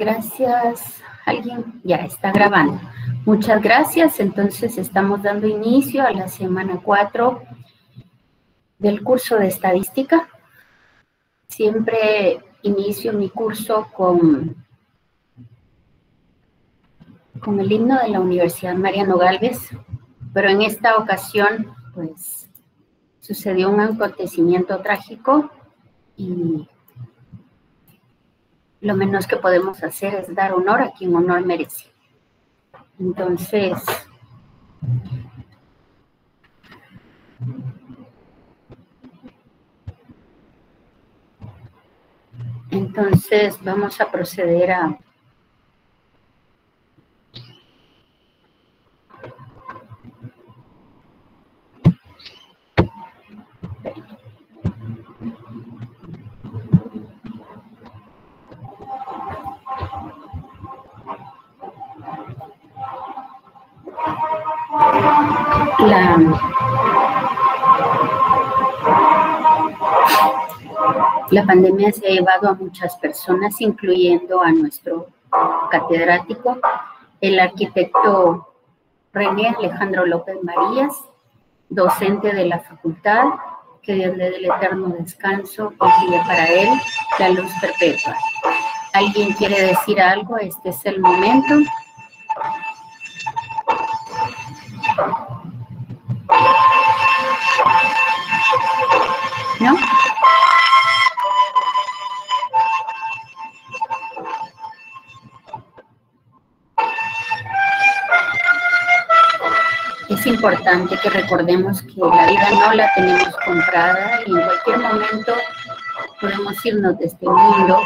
Gracias. ¿Alguien? Ya está grabando. Muchas gracias. Entonces estamos dando inicio a la semana 4 del curso de estadística. Siempre inicio mi curso con el himno de la Universidad Mariano Gálvez, pero en esta ocasión, pues, sucedió un acontecimiento trágico y lo menos que podemos hacer es dar honor a quien honor merece. Entonces vamos a proceder a la pandemia se ha llevado a muchas personas, incluyendo a nuestro catedrático, el arquitecto René Alejandro López Marías, docente de la facultad. Que Dios le dé el eterno descanso, confíe para él la luz perpetua. ¿Alguien quiere decir algo? Este es el momento. ¿No? Es importante que recordemos que la vida no la tenemos comprada y en cualquier momento podemos irnos de este mundo.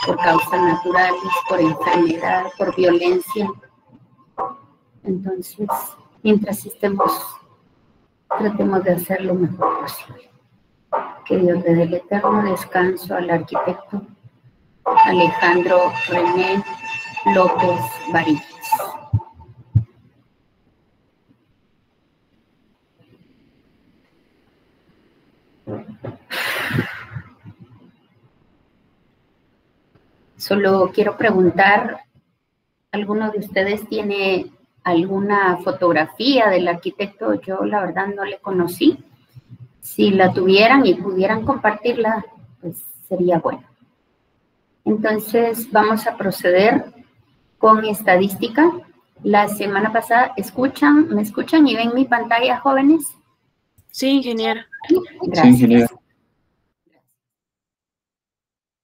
Por causas naturales, por enfermedad, por violencia. Entonces, mientras estemos, tratemos de hacer lo mejor posible. Que Dios le dé el eterno descanso al arquitecto Alejandro René López Varillas. Solo quiero preguntar, ¿alguno de ustedes tiene alguna fotografía del arquitecto? Yo la verdad no le conocí. Si la tuvieran y pudieran compartirla, pues sería bueno. Entonces vamos a proceder con estadística. La semana pasada, ¿me escuchan y ven mi pantalla, jóvenes? Sí, ingeniera. Gracias. Sí, ingeniera.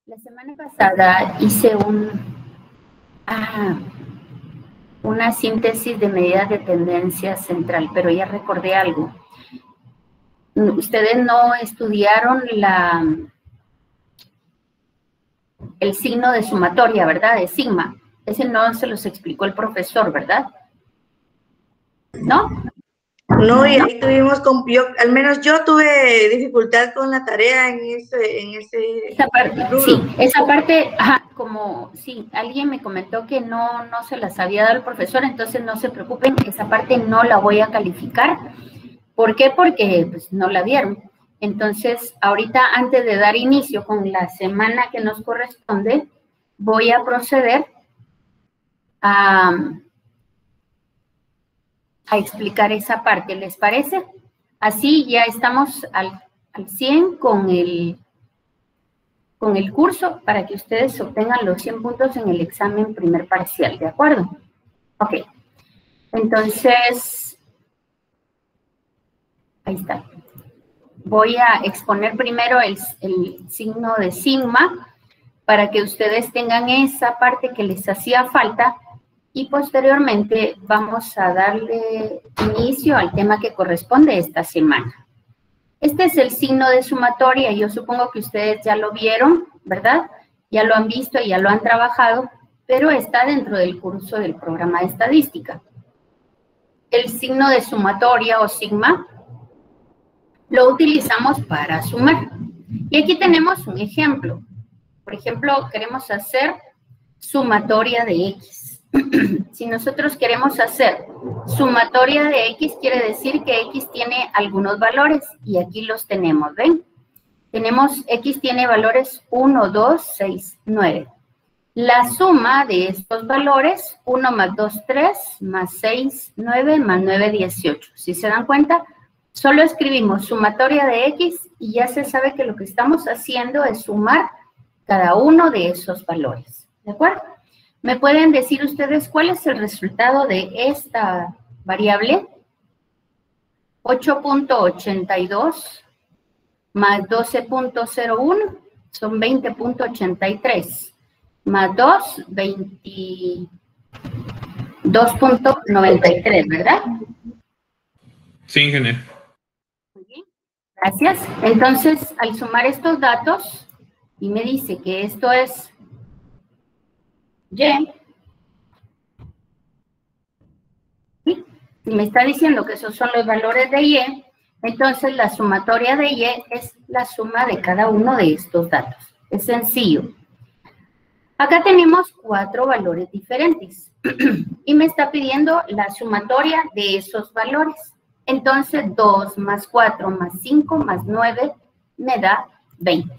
La semana pasada hice una síntesis de medidas de tendencia central, pero ya recordé algo. Ustedes no estudiaron el signo de sumatoria, ¿verdad? De sigma. Ese no se los explicó el profesor, ¿verdad? ¿No? No, y ahí tuvimos, al menos yo tuve dificultad con la tarea en ese esa parte, rubro. sí, esa parte, sí, alguien me comentó que no se las había dado el profesor, entonces no se preocupen, esa parte no la voy a calificar. ¿Por qué? Porque pues no la vieron. Entonces, ahorita antes de dar inicio con la semana que nos corresponde, voy a proceder a explicar esa parte, ¿les parece? Así ya estamos al 100 con el curso para que ustedes obtengan los 100 puntos en el examen primer parcial, ¿de acuerdo? Ok, entonces, ahí está. Voy a exponer primero el signo de sigma para que ustedes tengan esa parte que les hacía falta y posteriormente vamos a darle inicio al tema que corresponde esta semana. Este es el signo de sumatoria, yo supongo que ustedes ya lo vieron, ¿verdad? Ya lo han visto, ya lo han trabajado, pero está dentro del curso del programa de estadística. El signo de sumatoria o sigma lo utilizamos para sumar. Y aquí tenemos un ejemplo. Por ejemplo, queremos hacer sumatoria de X. Si nosotros queremos hacer sumatoria de X, quiere decir que X tiene algunos valores y aquí los tenemos, ¿ven? tenemos X tiene valores 1, 2, 6, 9. La suma de estos valores, 1 más 2, 3, más 6, 9, más 9, 18. Si se dan cuenta, solo escribimos sumatoria de X y ya se sabe que lo que estamos haciendo es sumar cada uno de esos valores. ¿De acuerdo? ¿Me pueden decir ustedes cuál es el resultado de esta variable? 8.82 más 12.01 son 20.83. Más 2, 22.93, ¿verdad? Sí, ingeniero. Muy bien, gracias. Entonces, al sumar estos datos, y me dice que esto es Y, ¿sí? Si me está diciendo que esos son los valores de Y, entonces la sumatoria de Y es la suma de cada uno de estos datos. Es sencillo. Acá tenemos 4 valores diferentes y me está pidiendo la sumatoria de esos valores. Entonces, 2 más 4 más 5 más 9 me da 20.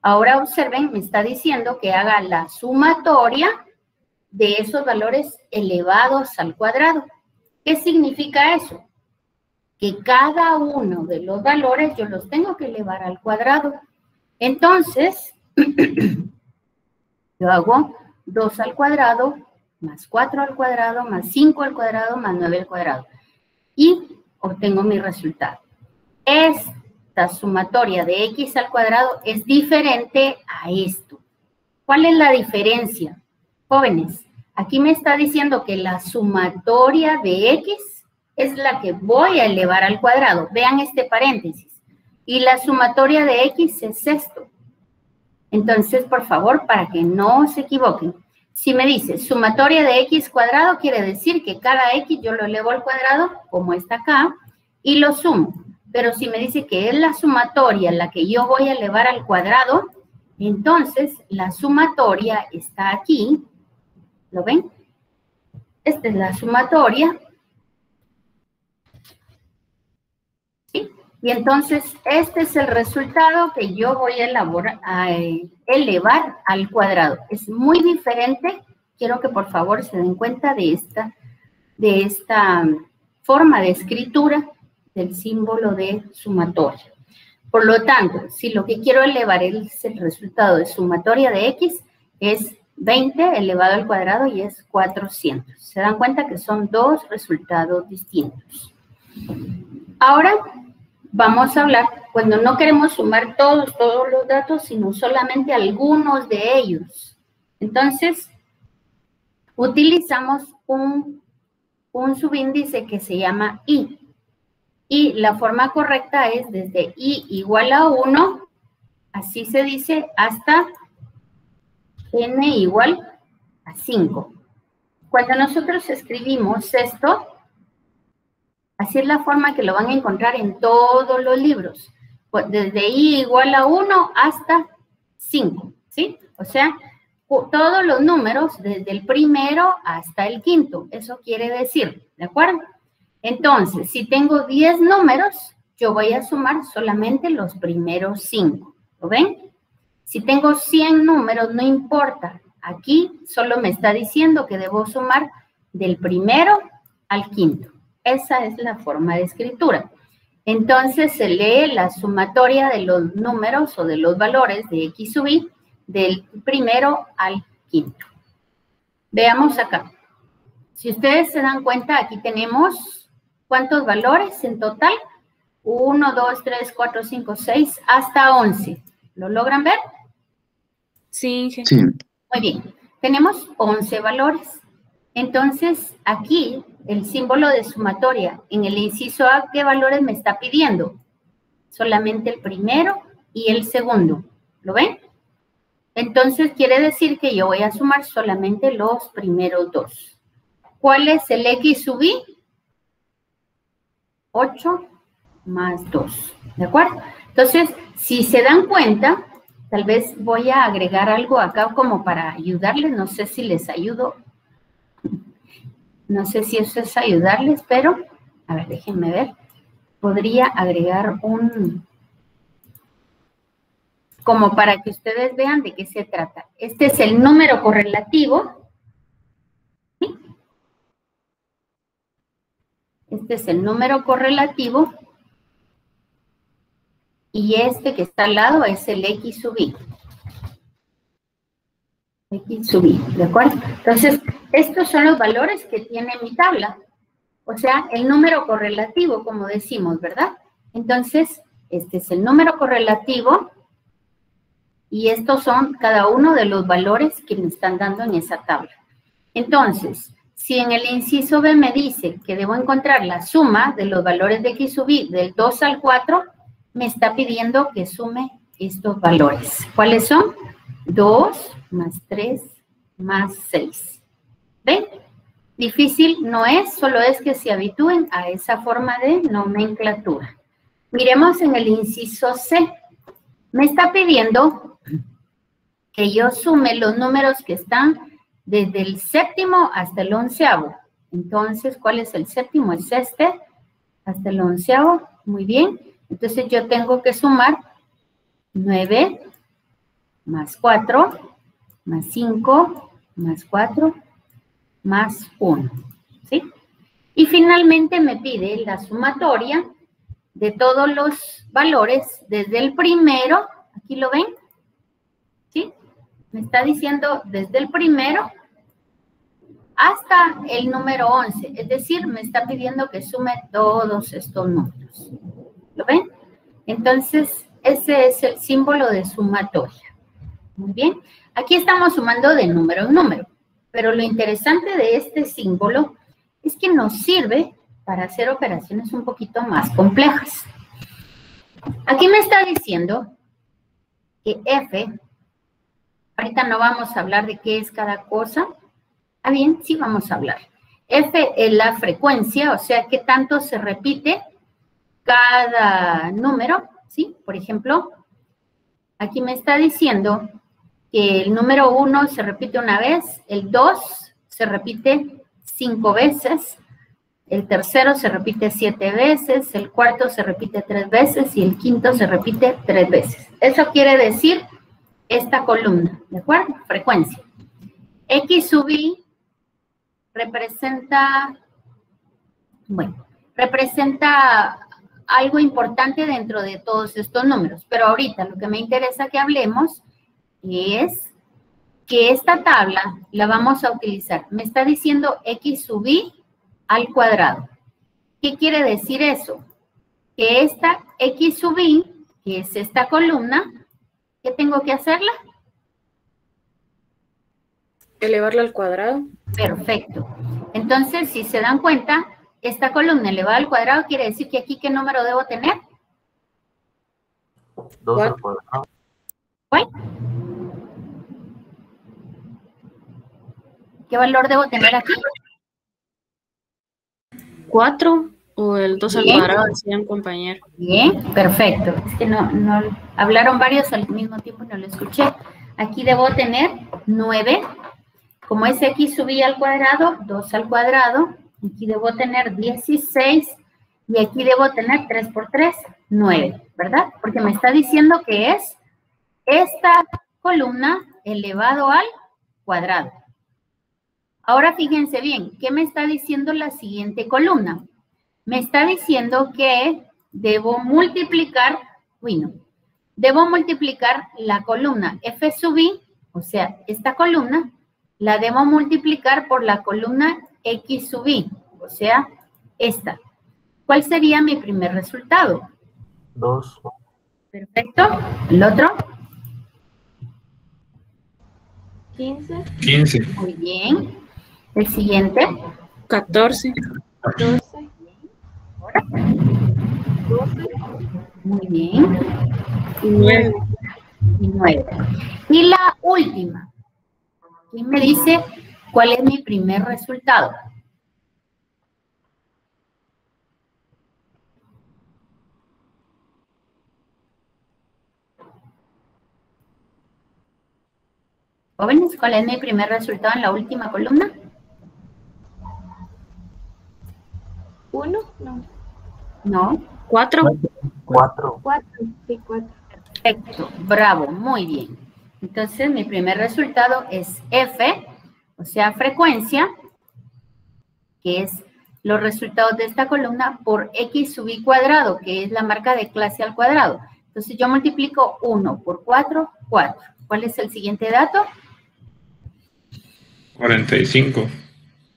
Ahora observen, me está diciendo que haga la sumatoria de esos valores elevados al cuadrado. ¿Qué significa eso? Que cada uno de los valores yo los tengo que elevar al cuadrado. Entonces, yo hago 2 al cuadrado, más 4 al cuadrado, más 5 al cuadrado, más 9 al cuadrado. Y obtengo mi resultado. Esta sumatoria de X al cuadrado es diferente a esto. ¿Cuál es la diferencia? Jóvenes, aquí me está diciendo que la sumatoria de X es la que voy a elevar al cuadrado. Vean este paréntesis. Y la sumatoria de X es esto. Entonces, por favor, para que no se equivoquen, si me dice sumatoria de X cuadrado, quiere decir que cada X yo lo elevo al cuadrado, como está acá, y lo sumo. Pero si me dice que es la sumatoria la que yo voy a elevar al cuadrado, entonces la sumatoria está aquí. ¿Lo ven? Esta es la sumatoria. ¿Sí? Y entonces este es el resultado que yo voy a elevar al cuadrado. Es muy diferente. Quiero que por favor se den cuenta de esta forma de escritura del símbolo de sumatoria. Por lo tanto, si lo que quiero elevar es el resultado de sumatoria de X, es 20 elevado al cuadrado y es 400. Se dan cuenta que son 2 resultados distintos. Ahora vamos a hablar cuando no queremos sumar todos los datos, sino solamente algunos de ellos. Entonces, utilizamos un subíndice que se llama I. Y la forma correcta es desde I igual a 1, así se dice, hasta N igual a 5. Cuando nosotros escribimos esto, así es la forma que lo van a encontrar en todos los libros. Desde I igual a 1 hasta 5, ¿sí? O sea, todos los números desde el primero hasta el quinto. Eso quiere decir, ¿de acuerdo? Entonces, si tengo 10 números, yo voy a sumar solamente los primeros 5. ¿Lo ven? Si tengo 100 números, no importa. Aquí solo me está diciendo que debo sumar del primero al quinto. Esa es la forma de escritura. Entonces, se lee la sumatoria de los números o de los valores de X sub I del primero al quinto. Veamos acá. Si ustedes se dan cuenta, aquí tenemos... ¿cuántos valores en total? 1, 2, 3, 4, 5, 6, hasta 11. ¿Lo logran ver? Sí. Muy bien. Tenemos 11 valores. Entonces, aquí, el símbolo de sumatoria, en el inciso A, ¿qué valores me está pidiendo? Solamente el primero y el segundo. ¿Lo ven? Entonces, quiere decir que yo voy a sumar solamente los primeros 2. ¿Cuál es el X sub I? 8 más 2, ¿de acuerdo? Entonces, si se dan cuenta, tal vez voy a agregar algo acá como para ayudarles, no sé si les ayudo, no sé si eso es ayudarles, pero, a ver, déjenme ver, podría agregar como para que ustedes vean de qué se trata. Este es el número correlativo. ¿Sí? Este es el número correlativo. Y este que está al lado es el X sub I. X sub I, ¿de acuerdo? Entonces, estos son los valores que tiene mi tabla. O sea, el número correlativo, como decimos, ¿verdad? Entonces, este es el número correlativo y estos son cada uno de los valores que me están dando en esa tabla. Entonces, si en el inciso B me dice que debo encontrar la suma de los valores de X sub I del 2 al 4, me está pidiendo que sume estos valores. ¿Cuáles son? 2 más 3 más 6. ¿Ven? Difícil no es, solo es que se habitúen a esa forma de nomenclatura. Miremos en el inciso C. Me está pidiendo que yo sume los números que están desde el séptimo hasta el 11avo. Entonces, ¿cuál es el séptimo? Es este, hasta el 11avo. Muy bien. Entonces, yo tengo que sumar 9 más 4 más 5 más 4 más 1, ¿sí? Y finalmente me pide la sumatoria de todos los valores desde el primero, aquí lo ven, ¿sí? Me está diciendo desde el primero hasta el número 11, es decir, me está pidiendo que sume todos estos números, ¿lo ven? Entonces, ese es el símbolo de sumatoria. Muy bien, aquí estamos sumando de número en número. Pero lo interesante de este símbolo es que nos sirve para hacer operaciones un poquito más complejas. Aquí me está diciendo que F, ahorita no vamos a hablar de qué es cada cosa. Ah, bien, sí vamos a hablar. F es la frecuencia, o sea, qué tanto se repite cada número, ¿sí? Por ejemplo, aquí me está diciendo que el número 1 se repite una vez, el 2 se repite 5 veces, el tercero se repite 7 veces, el cuarto se repite 3 veces y el quinto se repite 3 veces. Eso quiere decir esta columna, ¿de acuerdo? Frecuencia. X sub I representa, bueno, representa algo importante dentro de todos estos números, pero ahorita lo que me interesa que hablemos es que esta tabla la vamos a utilizar. Me está diciendo X sub I al cuadrado. ¿Qué quiere decir eso? Que esta X sub I, que es esta columna, ¿qué tengo que hacerla? Elevarla al cuadrado. Perfecto. Entonces, si se dan cuenta, esta columna elevada al cuadrado quiere decir que aquí, ¿qué número debo tener? 2 al cuadrado. ¿Cuál? ¿Qué valor debo tener aquí? 4 o el 2 al Bien. cuadrado, decía un compañero. Bien, perfecto. Es que no hablaron varios al mismo tiempo y no lo escuché. Aquí debo tener 9. Como es X sub I al cuadrado, 2 al cuadrado. Aquí debo tener 16 y aquí debo tener 3 por 3, 9, ¿verdad? Porque me está diciendo que es esta columna elevado al cuadrado. Ahora fíjense bien, ¿qué me está diciendo la siguiente columna? Me está diciendo que debo multiplicar, debo multiplicar la columna F sub I, o sea, esta columna, la debo multiplicar por la columna X sub I, o sea, esta. ¿Cuál sería mi primer resultado? 2. Perfecto. ¿El otro? 15. 15. Muy bien. El siguiente. 14. 12. 12. Muy bien. Y 9. Y 9. Y la última. ¿Quién me dice cuál es mi primer resultado? Jóvenes, ¿cuál es mi primer resultado en la última columna? 1. No. No. 4. 4. 4. Sí, 4. Perfecto, bravo, muy bien. Entonces, mi primer resultado es F, o sea, frecuencia, que es los resultados de esta columna por X sub I cuadrado, que es la marca de clase al cuadrado. Entonces, yo multiplico 1 por 4, 4. ¿Cuál es el siguiente dato? 45.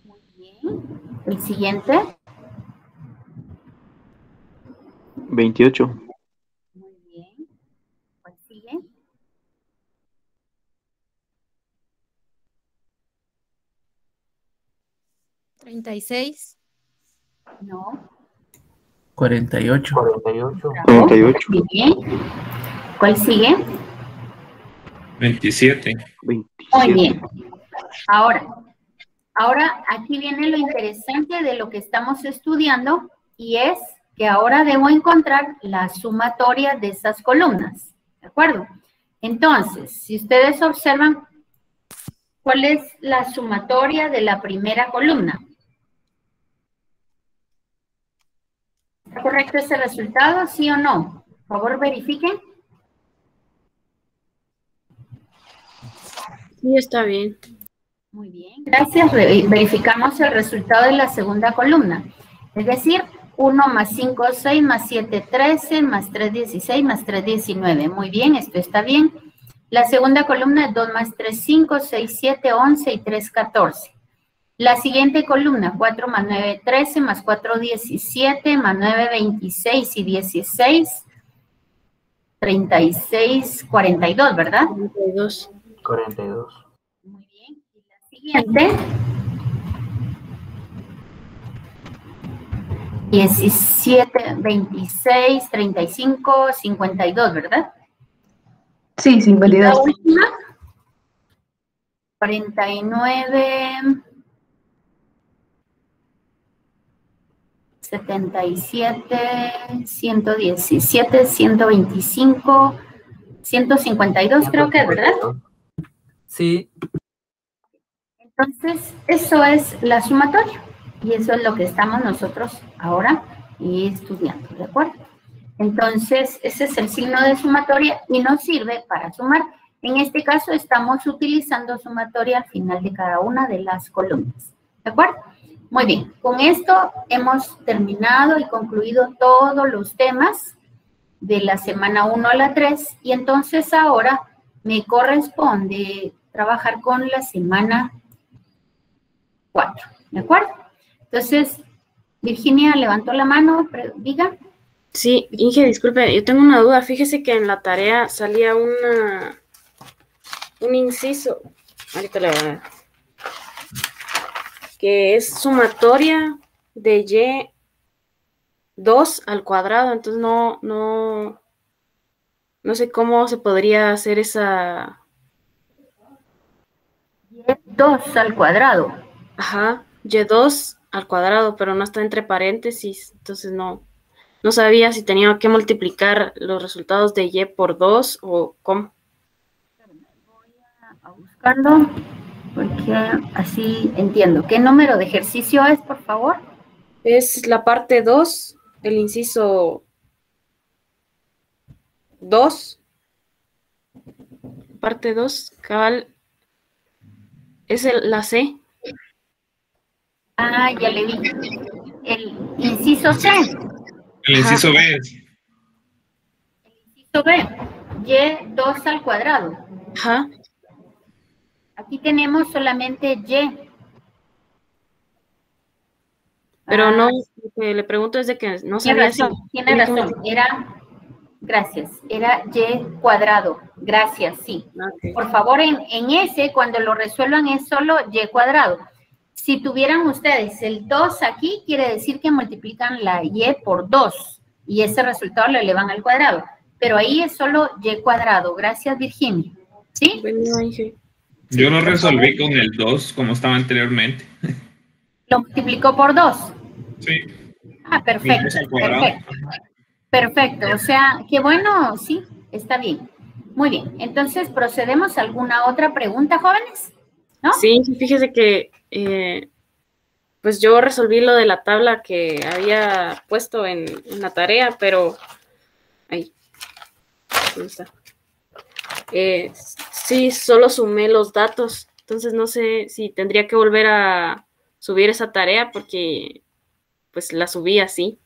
Muy bien. El siguiente. 28. Muy bien. ¿Cuál sigue? 36. No. 48. 48. Bravo. 48. Muy bien. ¿Cuál sigue? 27. muy 27. bien. Ahora aquí viene lo interesante de lo que estamos estudiando y es que ahora debo encontrar la sumatoria de esas columnas. ¿De acuerdo? Entonces, si ustedes observan, ¿cuál es la sumatoria de la primera columna? ¿Está correcto ese resultado? ¿Sí o no? Por favor, verifiquen. Sí, está bien. Muy bien, gracias. Verificamos el resultado de la segunda columna. Es decir, 1 más 5, 6, más 7, 13, más 3, 16, más 3, 19. Muy bien, esto está bien. La segunda columna es 2 más 3, 5, 6, 7, 11 y 3, 14. La siguiente columna, 4 más 9, 13, más 4, 17, más 9, 26 y 16, 36, 42, ¿verdad? 42. 42. Muy bien. Y la siguiente, 17, 26, 35, 52, ¿verdad? Sí, La 52. última, 49, 77, 117, 125, 152 creo que es, ¿verdad? Sí, Entonces, eso es la sumatoria y eso es lo que estamos nosotros ahora estudiando, ¿de acuerdo? Entonces, ese es el signo de sumatoria y nos sirve para sumar. En este caso, estamos utilizando sumatoria al final de cada una de las columnas, ¿de acuerdo? Muy bien, con esto hemos terminado y concluido todos los temas de la semana 1 a la 3 y entonces ahora me corresponde trabajar con la semana 4, ¿de acuerdo? Entonces, Virginia levantó la mano, diga. Sí, Inge, disculpe, yo tengo una duda. Fíjese que en la tarea salía un inciso, ahorita le voy a dar, que es sumatoria de Y2 al cuadrado, entonces no sé cómo se podría hacer esa... Y2 al cuadrado. Ajá, Y2 al cuadrado, pero no está entre paréntesis, entonces no sabía si tenía que multiplicar los resultados de Y por 2 o cómo. Voy a buscarlo porque así entiendo. ¿Qué número de ejercicio es, por favor? Es la parte 2, el inciso 2, parte 2, cabal, es la C. Ah, ya le vi. El inciso C. El inciso B es. El inciso B. Y2 al cuadrado. Ajá, Aquí tenemos solamente Y. pero no, lo que le pregunto es de que no sabía si... Tiene razón. Gracias, era Y cuadrado. Gracias, sí. Okay. Por favor, en ese, cuando lo resuelvan, es solo Y cuadrado. Si tuvieran ustedes el 2 aquí, quiere decir que multiplican la Y por 2 y ese resultado lo elevan al cuadrado. Pero ahí es solo Y cuadrado. Gracias, Virginia. ¿Sí? Bueno, Inge. Yo lo resolví con el 2 como estaba anteriormente. ¿Lo multiplicó por 2? Sí. Ah, perfecto. El 2 al cuadrado. Perfecto. O sea, qué bueno, sí, está bien. Muy bien. Entonces, ¿procedemos a alguna otra pregunta, jóvenes? ¿No? Sí, fíjese que pues yo resolví lo de la tabla que había puesto en la tarea, pero ahí, ¿dónde está? Sí, solo sumé los datos, entonces no sé si tendría que volver a subir esa tarea porque pues la subí así.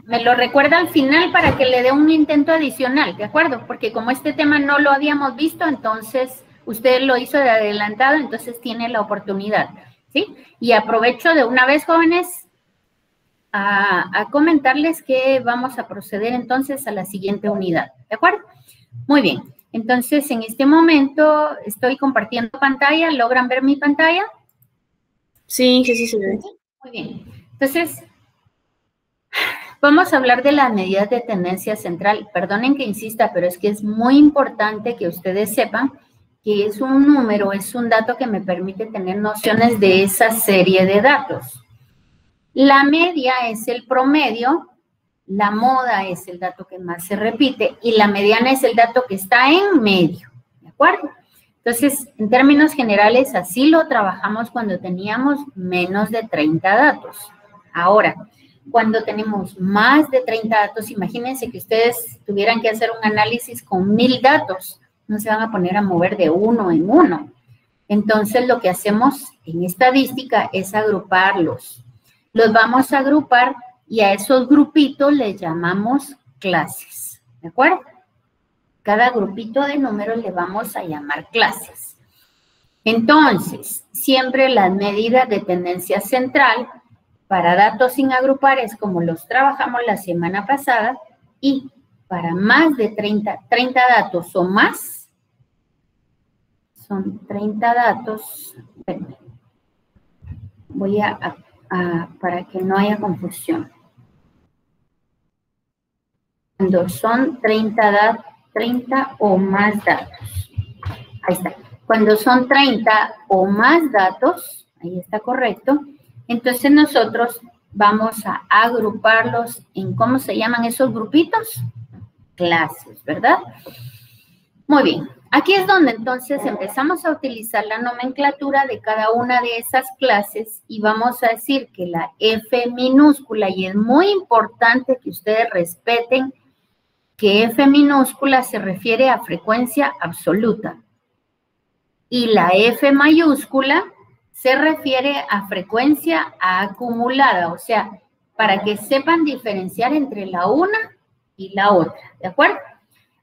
Me lo recuerda al final para que le dé un intento adicional, ¿de acuerdo? Porque como este tema no lo habíamos visto, entonces usted lo hizo de adelantado, entonces tiene la oportunidad, ¿sí? Y aprovecho de una vez, jóvenes, a comentarles que vamos a proceder entonces a la siguiente unidad, ¿de acuerdo? Muy bien, entonces en este momento estoy compartiendo pantalla, ¿logran ver mi pantalla? Sí, sí se ve. Muy bien, entonces vamos a hablar de las medidas de tendencia central. Perdonen que insista, pero es que es muy importante que ustedes sepan que es un número, es un dato que me permite tener nociones de esa serie de datos. La media es el promedio, la moda es el dato que más se repite y la mediana es el dato que está en medio, ¿de acuerdo? Entonces, en términos generales, así lo trabajamos cuando teníamos menos de 30 datos. Ahora, cuando tenemos más de 30 datos, imagínense que ustedes tuvieran que hacer un análisis con 1000 datos, no se van a poner a mover de uno en uno. Entonces, lo que hacemos en estadística es agruparlos. Los vamos a agrupar y a esos grupitos les llamamos clases, ¿de acuerdo? Cada grupito de números le vamos a llamar clases. Entonces, siempre las medidas de tendencia central para datos sin agrupar es como los trabajamos la semana pasada y para más de 30 datos o más, son 30 datos, voy para que no haya confusión. Cuando son 30 o más datos, ahí está. Cuando son 30 o más datos, ahí está correcto, entonces nosotros vamos a agruparlos en, ¿cómo se llaman esos grupitos? Clases, ¿verdad? Muy bien. Aquí es donde entonces empezamos a utilizar la nomenclatura de cada una de esas clases y vamos a decir que la F minúscula, y es muy importante que ustedes respeten que F minúscula se refiere a frecuencia absoluta y la F mayúscula se refiere a frecuencia acumulada, o sea, para que sepan diferenciar entre la una y la otra, ¿de acuerdo?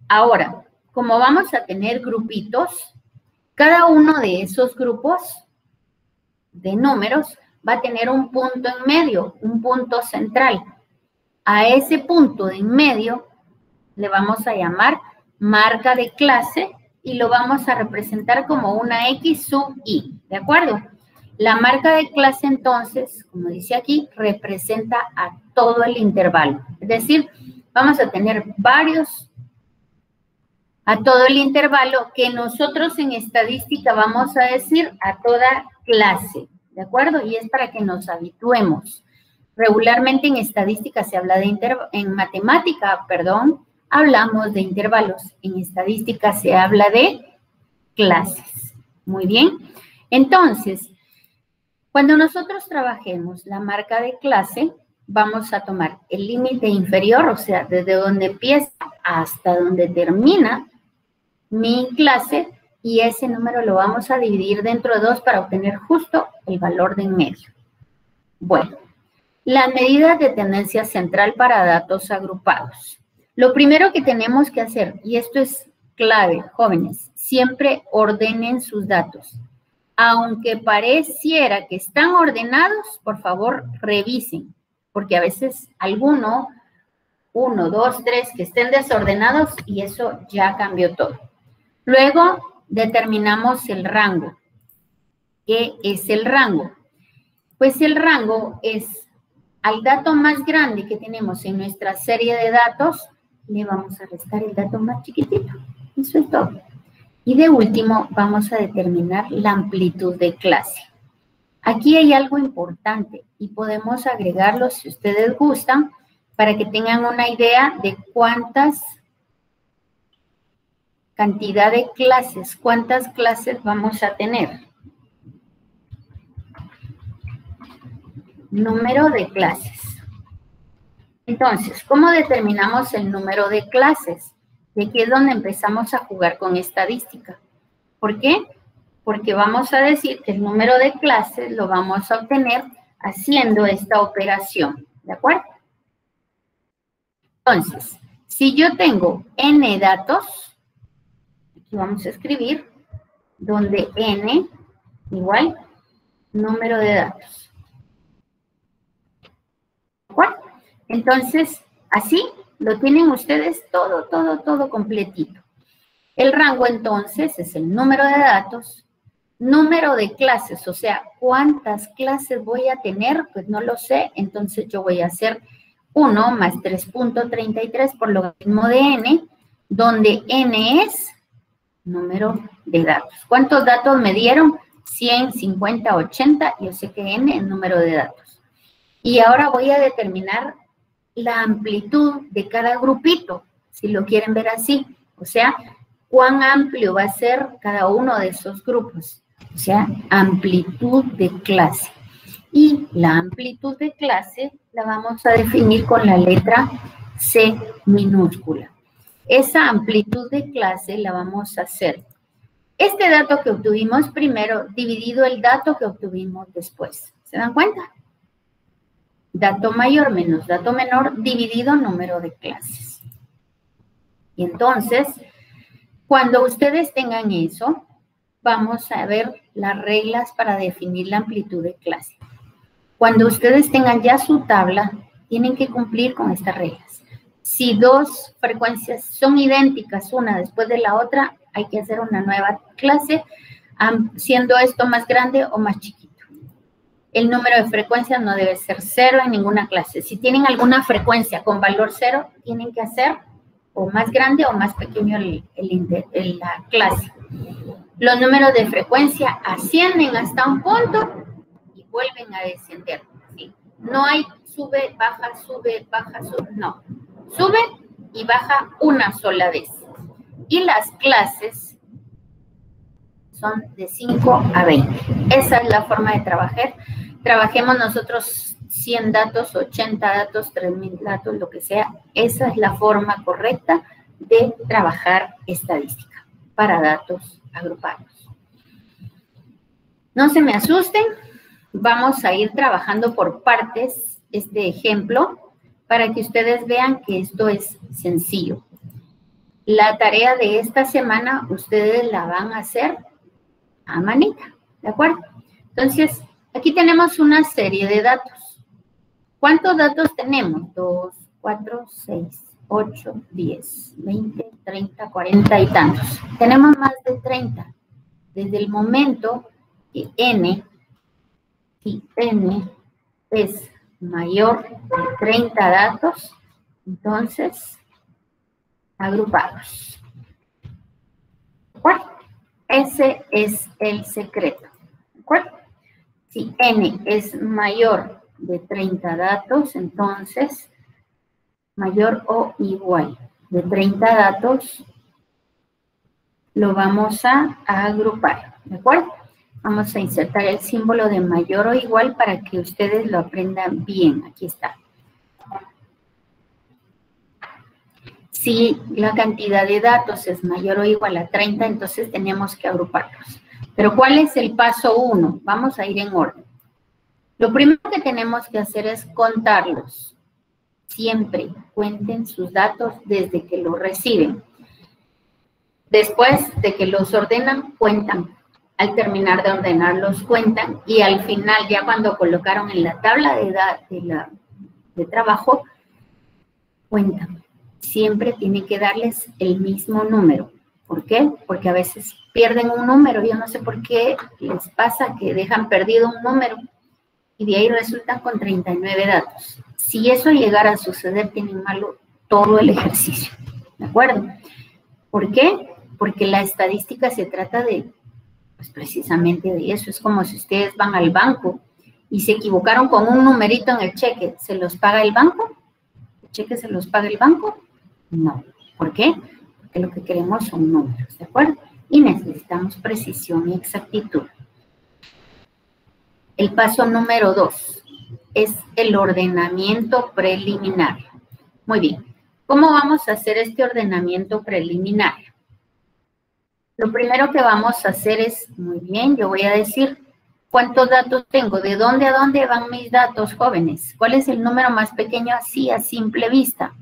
Ahora, como vamos a tener grupitos, cada uno de esos grupos de números va a tener un punto en medio, un punto central. A ese punto de en medio le vamos a llamar marca de clase y lo vamos a representar como una X sub I, ¿de acuerdo? La marca de clase entonces, como dice aquí, representa a todo el intervalo. Es decir, vamos a tener varios a todo el intervalo que nosotros en estadística vamos a decir a toda clase, ¿de acuerdo? Y es para que nos habituemos. Regularmente en estadística se habla de en matemática, perdón, hablamos de intervalos. En estadística se habla de clases. Muy bien. Entonces, cuando nosotros trabajemos la marca de clase, vamos a tomar el límite inferior, o sea, desde donde empieza hasta donde termina mi clase, y ese número lo vamos a dividir dentro de 2 para obtener justo el valor de en medio. Bueno, las medidas de tendencia central para datos agrupados. Lo primero que tenemos que hacer, y esto es clave, jóvenes, siempre ordenen sus datos. Aunque pareciera que están ordenados, por favor, revisen, porque a veces alguno, 1, 2, 3, que estén desordenados y eso ya cambió todo. Luego determinamos el rango. ¿Qué es el rango? Pues el rango es al dato más grande que tenemos en nuestra serie de datos, le vamos a restar el dato más chiquitito. Eso es todo. Y de último, vamos a determinar la amplitud de clase. Aquí hay algo importante y podemos agregarlo si ustedes gustan para que tengan una idea de cantidad de clases, cuántas clases vamos a tener. Número de clases. Entonces, ¿cómo determinamos el número de clases? Y aquí es donde empezamos a jugar con estadística. ¿Por qué? Porque vamos a decir que el número de clases lo vamos a obtener haciendo esta operación, ¿de acuerdo? Entonces, si yo tengo n datos, aquí vamos a escribir, donde n igual número de datos. ¿De acuerdo? Entonces, así lo tienen ustedes todo completito. El rango, entonces, es el número de datos, número de clases, o sea, ¿cuántas clases voy a tener? Pues no lo sé, entonces yo voy a hacer 1 más 3.33 por logaritmo de n, donde n es número de datos. ¿Cuántos datos me dieron? 100, 50, 80, yo sé que n es número de datos. Y ahora voy a determinar la amplitud de cada grupito, si lo quieren ver así. O sea, cuán amplio va a ser cada uno de esos grupos. O sea, amplitud de clase. Y la amplitud de clase la vamos a definir con la letra C minúscula. Esa amplitud de clase la vamos a hacer este dato que obtuvimos primero dividido el dato que obtuvimos después. ¿Se dan cuenta? Dato mayor menos dato menor dividido número de clases. Y entonces, cuando ustedes tengan eso, vamos a ver las reglas para definir la amplitud de clase. Cuando ustedes tengan ya su tabla, tienen que cumplir con estas reglas. Si dos frecuencias son idénticas una después de la otra, hay que hacer una nueva clase, siendo esto más grande o más chiquito. El número de frecuencias no debe ser 0 en ninguna clase. Si tienen alguna frecuencia con valor 0, tienen que hacer o más grande o más pequeño la clase. Los números de frecuencia ascienden hasta un punto y vuelven a descender. ¿Sí? No hay sube, baja, no. Sube y baja una sola vez. Y las clases son de 5 a 20. Esa es la forma de trabajar. Trabajemos nosotros 100 datos, 80 datos, 3000 datos, lo que sea. Esa es la forma correcta de trabajar estadística para datos agrupados. No se me asusten. Vamos a ir trabajando por partes este ejemplo para que ustedes vean que esto es sencillo. La tarea de esta semana ustedes la van a hacer a manita, ¿de acuerdo? Entonces, aquí tenemos una serie de datos. ¿Cuántos datos tenemos? 2, 4, 6, 8, 10, 20, 30, 40 y tantos. Tenemos más de 30. Desde el momento que n, si n es mayor de 30 datos, entonces agrupados. ¿De acuerdo? Ese es el secreto. ¿De acuerdo? Si n es mayor de 30 datos, entonces mayor o igual de 30 datos lo vamos a agrupar. ¿De acuerdo? Vamos a insertar el símbolo de mayor o igual para que ustedes lo aprendan bien. Aquí está. Si la cantidad de datos es mayor o igual a 30, entonces tenemos que agruparlos. Pero ¿cuál es el paso 1? Vamos a ir en orden. Lo primero que tenemos que hacer es contarlos. Siempre cuenten sus datos desde que los reciben. Después de que los ordenan, cuentan. Al terminar de ordenarlos, cuentan. Y al final, ya cuando colocaron en la tabla de trabajo, cuentan. Siempre tiene que darles el mismo número. ¿Por qué? Porque a veces pierden un número. Yo no sé por qué les pasa que dejan perdido un número y de ahí resultan con 39 datos. Si eso llegara a suceder, tienen malo todo el ejercicio. ¿De acuerdo? ¿Por qué? Porque la estadística se trata de, pues precisamente de eso. Es como si ustedes van al banco y se equivocaron con un numerito en el cheque. ¿Se los paga el banco? ¿El cheque se los paga el banco? No. ¿Por qué? Porque lo que queremos son números, ¿de acuerdo? Y necesitamos precisión y exactitud. El paso número 2 es el ordenamiento preliminar. Muy bien. ¿Cómo vamos a hacer este ordenamiento preliminar? Lo primero que vamos a hacer es, muy bien, yo voy a decir cuántos datos tengo, de dónde a dónde van mis datos, jóvenes. ¿Cuál es el número más pequeño así, a simple vista?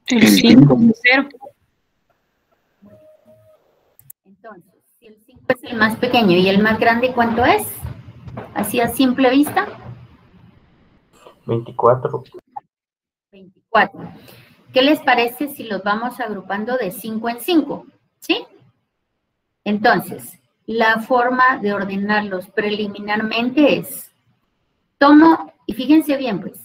El 5, 0. Entonces, si el 5 es el más pequeño y el más grande, ¿cuánto es? Así a simple vista. 24. 24. ¿Qué les parece si los vamos agrupando de 5 en 5? ¿Sí? Entonces, la forma de ordenarlos preliminarmente es, tomo, y fíjense bien pues,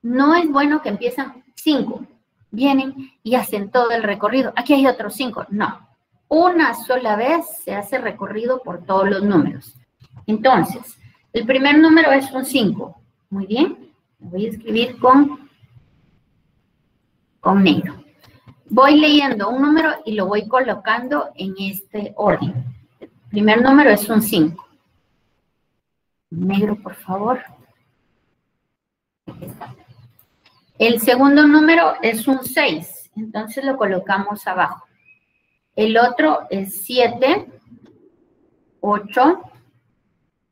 no es bueno que empiezan 5, vienen y hacen todo el recorrido. Aquí hay otros 5, no. Una sola vez se hace recorrido por todos los números. Entonces, el primer número es un 5. Muy bien, lo voy a escribir con negro. Voy leyendo un número y lo voy colocando en este orden. El primer número es un 5. Negro, por favor. Aquí está. El segundo número es un 6, entonces lo colocamos abajo. El otro es 7, 8,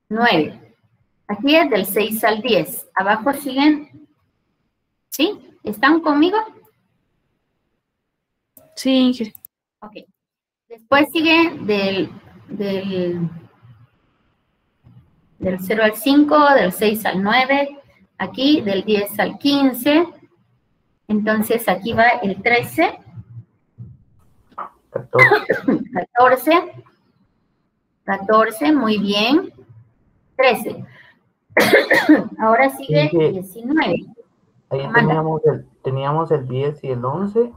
9. Aquí es del 6 al 10. Abajo siguen, ¿sí? ¿Están conmigo? Sí. Ok. Después sigue del 0 al 5, del 6 al 9, aquí del 10 al 15. Entonces aquí va el 13, 14, muy bien, 13. Ahora sigue Sí. 19. Ahí Manda. teníamos el 10 y el 11.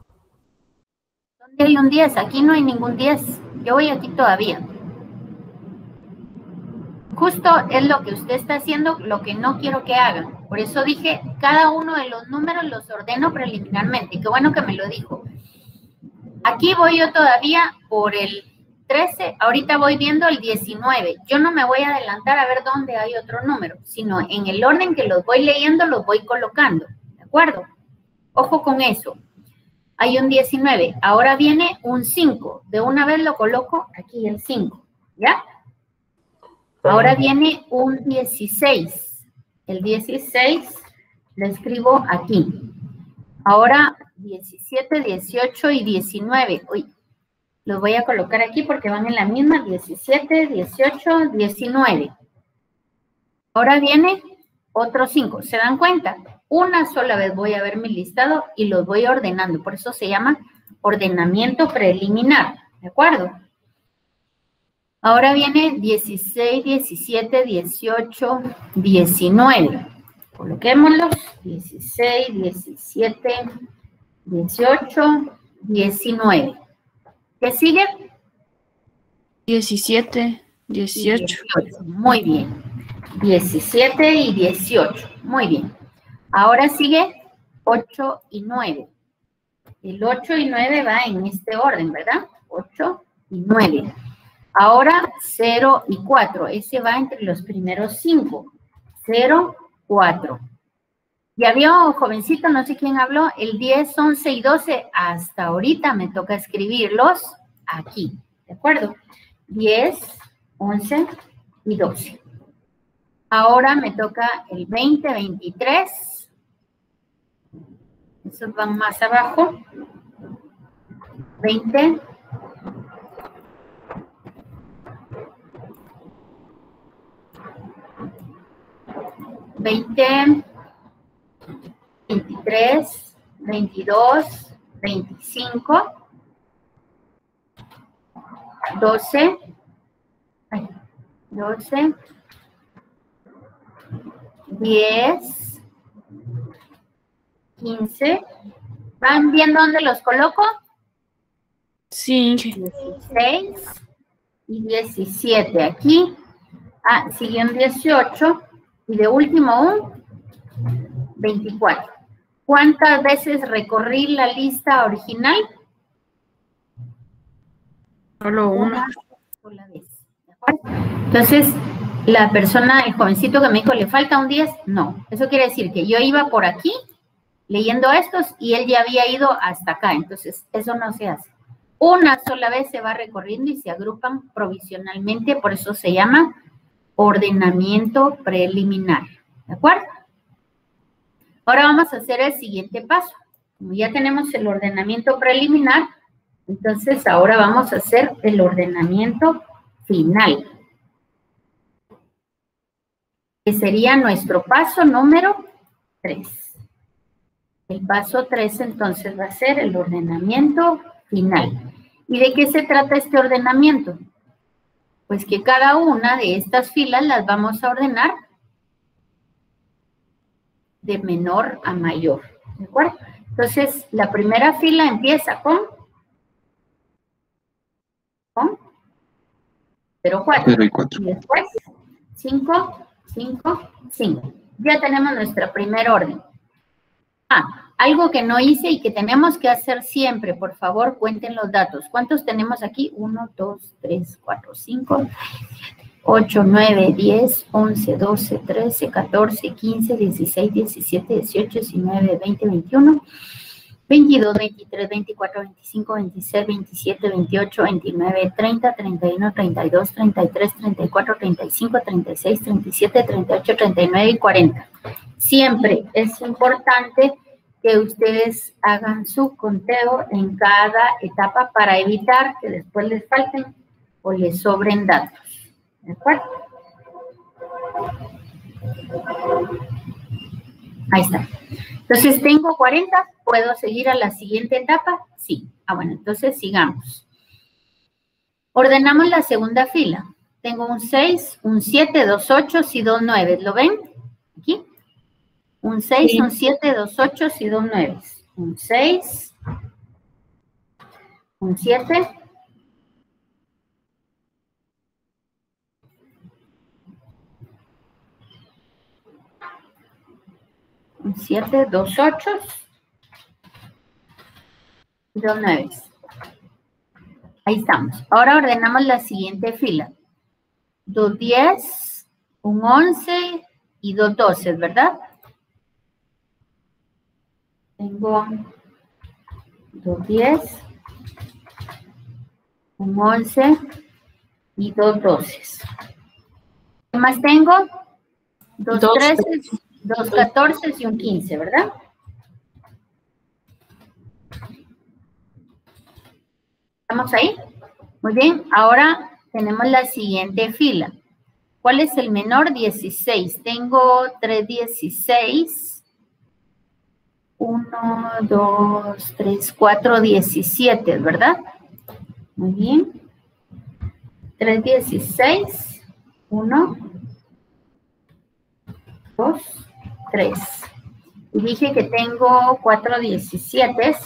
¿Dónde hay un 10? Aquí no hay ningún 10. Yo voy aquí todavía. Justo es lo que usted está haciendo, lo que no quiero que hagan. Por eso dije, cada uno de los números los ordeno preliminarmente. Qué bueno que me lo dijo. Aquí voy yo todavía por el 13. Ahorita voy viendo el 19. Yo no me voy a adelantar a ver dónde hay otro número, sino en el orden que los voy leyendo, los voy colocando. ¿De acuerdo? Ojo con eso. Hay un 19. Ahora viene un 5. De una vez lo coloco aquí el 5. ¿Ya? Ahora viene un 16. El 16 lo escribo aquí. Ahora 17, 18 y 19. Uy, los voy a colocar aquí porque van en la misma. 17, 18, 19. Ahora viene otro 5. ¿Se dan cuenta? Una sola vez voy a ver mi listado y los voy ordenando. Por eso se llama ordenamiento preliminar. ¿De acuerdo? Ahora viene 16, 17, 18, 19. Coloquémoslos. 16, 17, 18, 19. ¿Qué sigue? 17, 18. Muy bien. 17 y 18. Muy bien. Ahora sigue 8 y 9. El 8 y 9 va en este orden, ¿verdad? 8 y 9. Ahora 0 y 4. Ese va entre los primeros 5. 0, 4. Ya vio, jovencito, no sé quién habló, el 10, 11 y 12. Hasta ahorita me toca escribirlos aquí. ¿De acuerdo? 10, 11 y 12. Ahora me toca el 20, 23. Esos van más abajo. 20. 20, 23, 22, 25, 12, 12, 10, 15. ¿Van viendo dónde los coloco? Sí. 16 y 17 aquí. Ah, sigue un 18 y de último un 24. ¿Cuántas veces recorrí la lista original? Solo una. Sola vez. ¿De acuerdo? Entonces, La persona, el jovencito que me dijo, ¿le falta un 10? No. Eso quiere decir que yo iba por aquí leyendo estos y él ya había ido hasta acá. Entonces, eso no se hace. Una sola vez se va recorriendo y se agrupan provisionalmente. Por eso se llama ordenamiento preliminar. ¿De acuerdo? Ahora vamos a hacer el siguiente paso. Como ya tenemos el ordenamiento preliminar, entonces ahora vamos a hacer el ordenamiento final, que sería nuestro paso número 3. El paso 3 entonces va a ser el ordenamiento final. ¿Y de qué se trata este ordenamiento? Pues que cada una de estas filas las vamos a ordenar de menor a mayor, ¿de acuerdo? Entonces, la primera fila empieza con 0,4. 0 y 4. Y después 5, 5, 5. Ya tenemos nuestra primer orden. Algo que no hice y que tenemos que hacer siempre, por favor, cuenten los datos. ¿Cuántos tenemos aquí? 1, 2, 3, 4, 5, 8, 9, 10, 11, 12, 13, 14, 15, 16, 17, 18, 19, 20, 21, 22, 23, 24, 25, 26, 27, 28, 29, 30, 31, 32, 33, 34, 35, 36, 37, 38, 39 y 40. Siempre es importante que ustedes hagan su conteo en cada etapa para evitar que después les falten o les sobren datos. ¿De acuerdo? Ahí está. Entonces, tengo 40. ¿Puedo seguir a la siguiente etapa? Sí. Bueno, entonces sigamos. Ordenamos la segunda fila. Tengo un 6, un 7, 2 8 y 2 9. ¿Lo ven? Aquí. Un 6, sí. Un 7, 2 8 y 2 9. Un 6, un 7, un 7, 2 8 y 2 9. Ahí estamos. Ahora ordenamos la siguiente fila. 2 10, un 11 y 2 12, ¿verdad? Tengo 2 10, un 11 y 2 12. ¿Qué más tengo? 2 13, 2 14 y un 15, ¿verdad? ¿Estamos ahí? Muy bien. Ahora tenemos la siguiente fila. ¿Cuál es el menor? 16. Tengo 3 16. 1, 2, 3, 4, 17, ¿verdad? Muy bien. 3 16. 1, 2, 3. Y dije que tengo 4 17.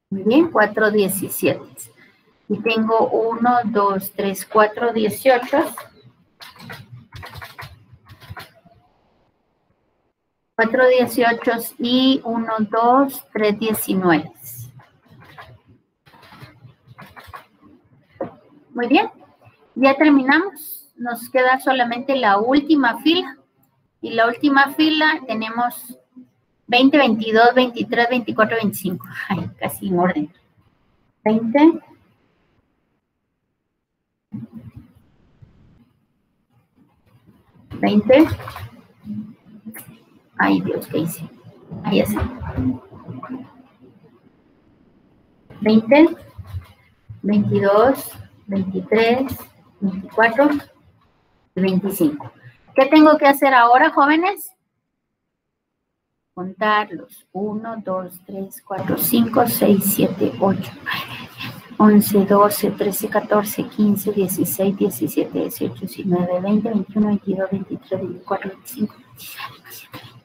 Muy bien, 4 17. Y tengo 1, 2, 3, 4 18. 4 18 y 1, 2, 3 19. Muy bien. Ya terminamos. Nos queda solamente la última fila. Y la última fila tenemos 20, 22, 23, 24, 25. Ay, casi en orden. 20. 20. Ay, Dios, ¿qué hice? Ahí está. 20, 22, 23, 24 y 25. ¿Qué tengo que hacer ahora, jóvenes? Contarlos. 1, 2, 3, 4, 5, 6, 7, 8, 11, 12, 13, 14, 15, 16, 17, 18, 19, 20, 21, 22, 23, 24, 25,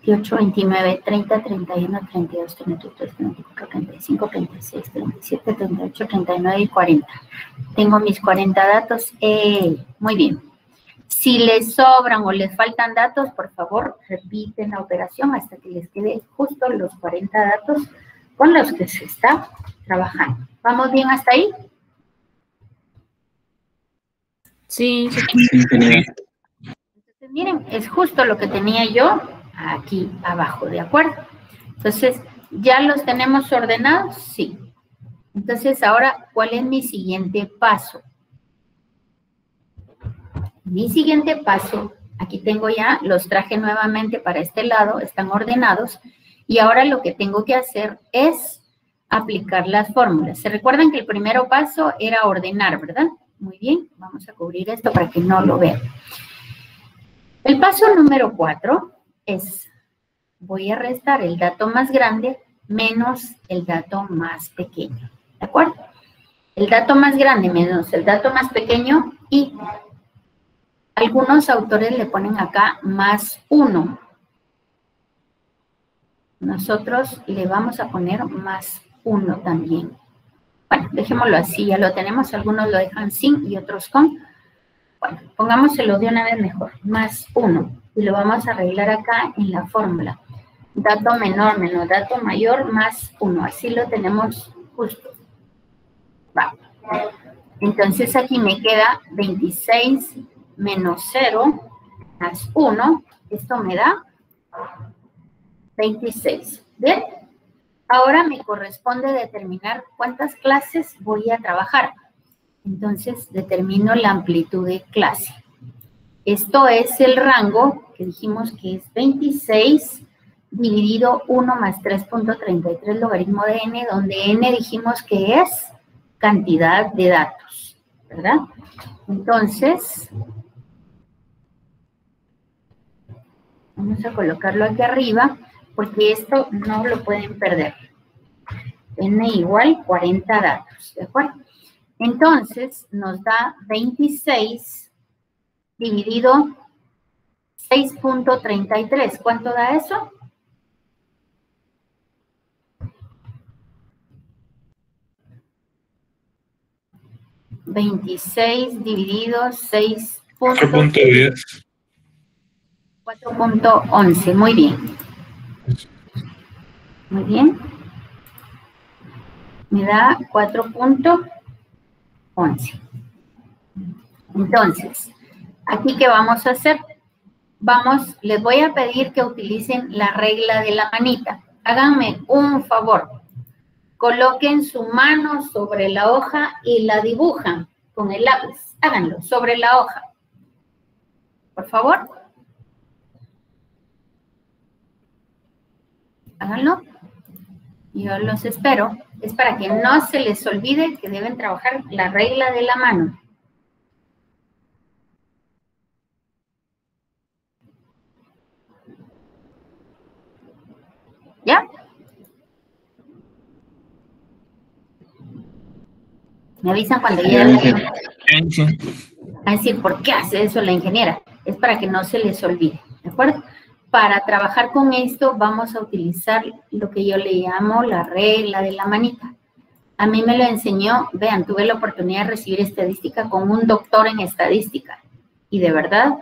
28, 29, 30, 31, 32, 33, 34, 35, 36, 37, 38, 39 y 40. Tengo mis 40 datos. Muy bien. Si les sobran o les faltan datos, por favor, repiten la operación hasta que les quede justo los 40 datos con los que se está trabajando. ¿Vamos bien hasta ahí? Sí, sí. Ingeniera. Entonces, miren, es justo lo que tenía yo aquí abajo, ¿de acuerdo? Entonces, ¿ya los tenemos ordenados? Sí. Entonces, ahora, ¿cuál es mi siguiente paso? Mi siguiente paso, aquí tengo ya, los traje nuevamente para este lado, están ordenados, y ahora lo que tengo que hacer es aplicar las fórmulas. ¿Se recuerdan que el primer paso era ordenar, verdad? Muy bien, vamos a cubrir esto para que no lo vean. El paso número 4 es, voy a restar el dato más grande menos el dato más pequeño, ¿de acuerdo? El dato más grande menos el dato más pequeño y algunos autores le ponen acá más 1. Nosotros le vamos a poner más 1 también. Bueno, dejémoslo así, ya lo tenemos. Algunos lo dejan sin y otros con. Bueno, pongámoselo de una vez mejor. Más 1. Y lo vamos a arreglar acá en la fórmula. Dato menor menos dato mayor más 1. Así lo tenemos justo. Va. Entonces aquí me queda 26 menos 0 más 1. Esto me da 26. ¿Bien? Ahora me corresponde determinar cuántas clases voy a trabajar. Entonces, determino la amplitud de clase. Esto es el rango que dijimos que es 26 dividido 1 más 3.33 logaritmo de n, donde n dijimos que es cantidad de datos, ¿verdad? Entonces, vamos a colocarlo aquí arriba, porque esto no lo pueden perder. N igual 40 datos, ¿de acuerdo? Entonces, nos da 26 dividido 6.33. ¿Cuánto da eso? ¿26 dividido 6? 4.10. 4.11, muy bien. Muy bien. Me da 4.11. Entonces, ¿aquí qué vamos a hacer? Les voy a pedir que utilicen la regla de la manita. Háganme un favor. Coloquen su mano sobre la hoja y la dibujan con el lápiz. Háganlo sobre la hoja. Por favor. Háganlo. Yo los espero. Es para que no se les olvide que deben trabajar la regla de la mano. ¿Ya? Me avisan cuando ya... A decir, ¿por qué hace eso la ingeniera? Es para que no se les olvide, ¿de acuerdo? Para trabajar con esto vamos a utilizar lo que yo le llamo la regla de la manita. A mí me lo enseñó, vean, tuve la oportunidad de recibir estadística con un doctor en estadística. Y de verdad,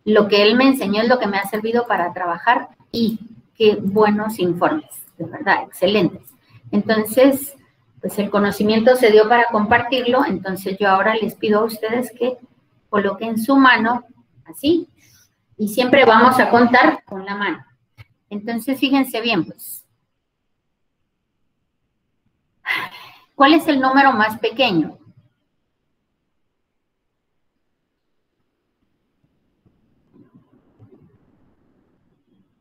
lo que él me enseñó es lo que me ha servido para trabajar y qué buenos informes, de verdad, excelentes. Entonces, pues el conocimiento se dio para compartirlo, entonces yo ahora les pido a ustedes que coloquen su mano así y siempre vamos a contar con la mano. Entonces, fíjense bien, pues. ¿Cuál es el número más pequeño?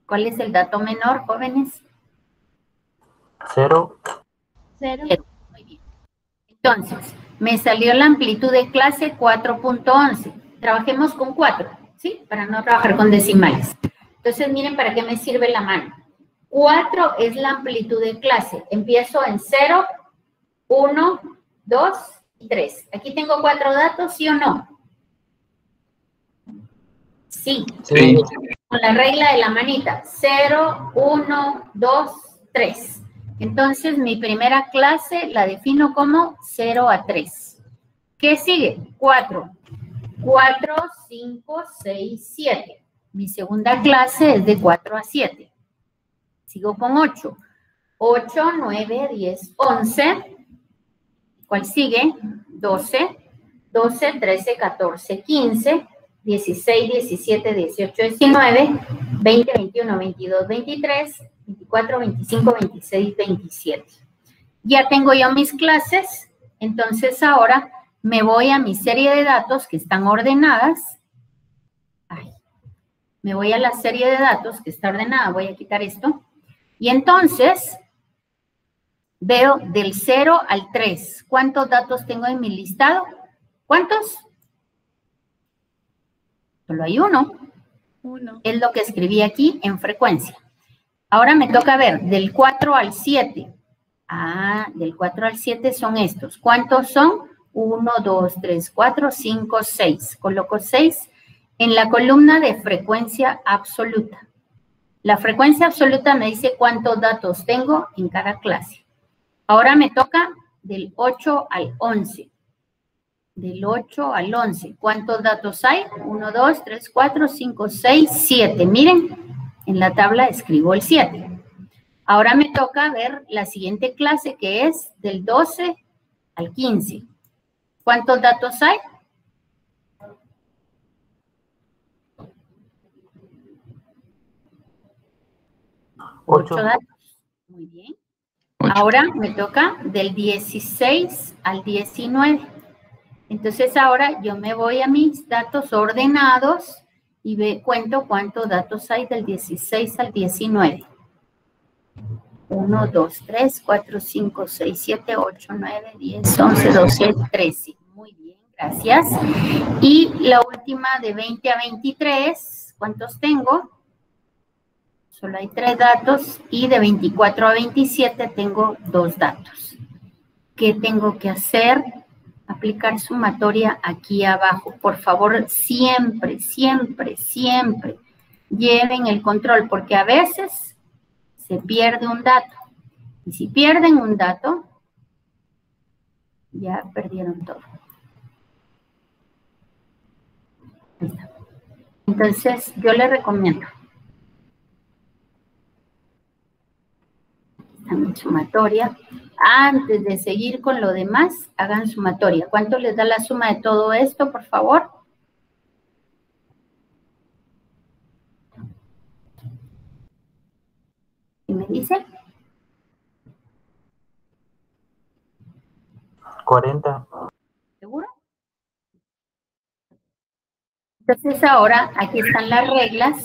¿Cuál es el dato menor, jóvenes? 0. 0. Muy bien. Entonces, me salió la amplitud de clase 4.11. Trabajemos con 4, ¿sí? Para no trabajar con decimales. Entonces, miren para qué me sirve la mano. 4 es la amplitud de clase. Empiezo en 0, 1, 2 y 3. Aquí tengo 4 datos, ¿sí o no? Sí. Sí. Con la regla de la manita. 0, 1, 2, 3. Entonces, mi primera clase la defino como 0 a 3. ¿Qué sigue? 4. 4, 5, 6, 7. Mi segunda clase es de 4 a 7. Sigo con 8. 8, 9, 10, 11. ¿Cuál sigue? 12, 12, 13, 14, 15, 16, 17, 18, 19, 20, 21, 22, 23, 24, 25, 26, 27. Ya tengo yo mis clases, entonces ahora me voy a mi serie de datos que están ordenadas. Me voy a la serie de datos que está ordenada, voy a quitar esto. Y entonces veo del 0 al 3. ¿Cuántos datos tengo en mi listado? ¿Cuántos? Solo hay uno. Uno. Es lo que escribí aquí en frecuencia. Ahora me toca ver del 4 al 7. Del 4 al 7 son estos. ¿Cuántos son? 1, 2, 3, 4, 5, 6. Coloco 6 en la columna de frecuencia absoluta. La frecuencia absoluta me dice cuántos datos tengo en cada clase. Ahora me toca del 8 al 11. Del 8 al 11. ¿Cuántos datos hay? 1, 2, 3, 4, 5, 6, 7. Miren, en la tabla escribo el 7. Ahora me toca ver la siguiente clase que es del 12 al 15. ¿Cuántos datos hay? 8 datos. Muy bien. 8. Ahora me toca del 16 al 19. Entonces ahora yo me voy a mis datos ordenados y cuento cuántos datos hay del 16 al 19. 1, 2, 3, 4, 5, 6, 7, 8, 9, 10, 11, 12, 13. Muy bien, gracias. Y la última de 20 a 23, ¿cuántos tengo? Solo hay 3 datos y de 24 a 27 tengo 2 datos. ¿Qué tengo que hacer? Aplicar sumatoria aquí abajo. Por favor, siempre, siempre, siempre lleven el control porque a veces se pierde un dato. Y si pierden un dato, ya perdieron todo. Ahí está. Entonces, yo les recomiendo. Hagan sumatoria. Antes de seguir con lo demás, hagan sumatoria. ¿Cuánto les da la suma de todo esto, por favor? ¿Y me dice? 40. ¿Seguro? Entonces ahora aquí están las reglas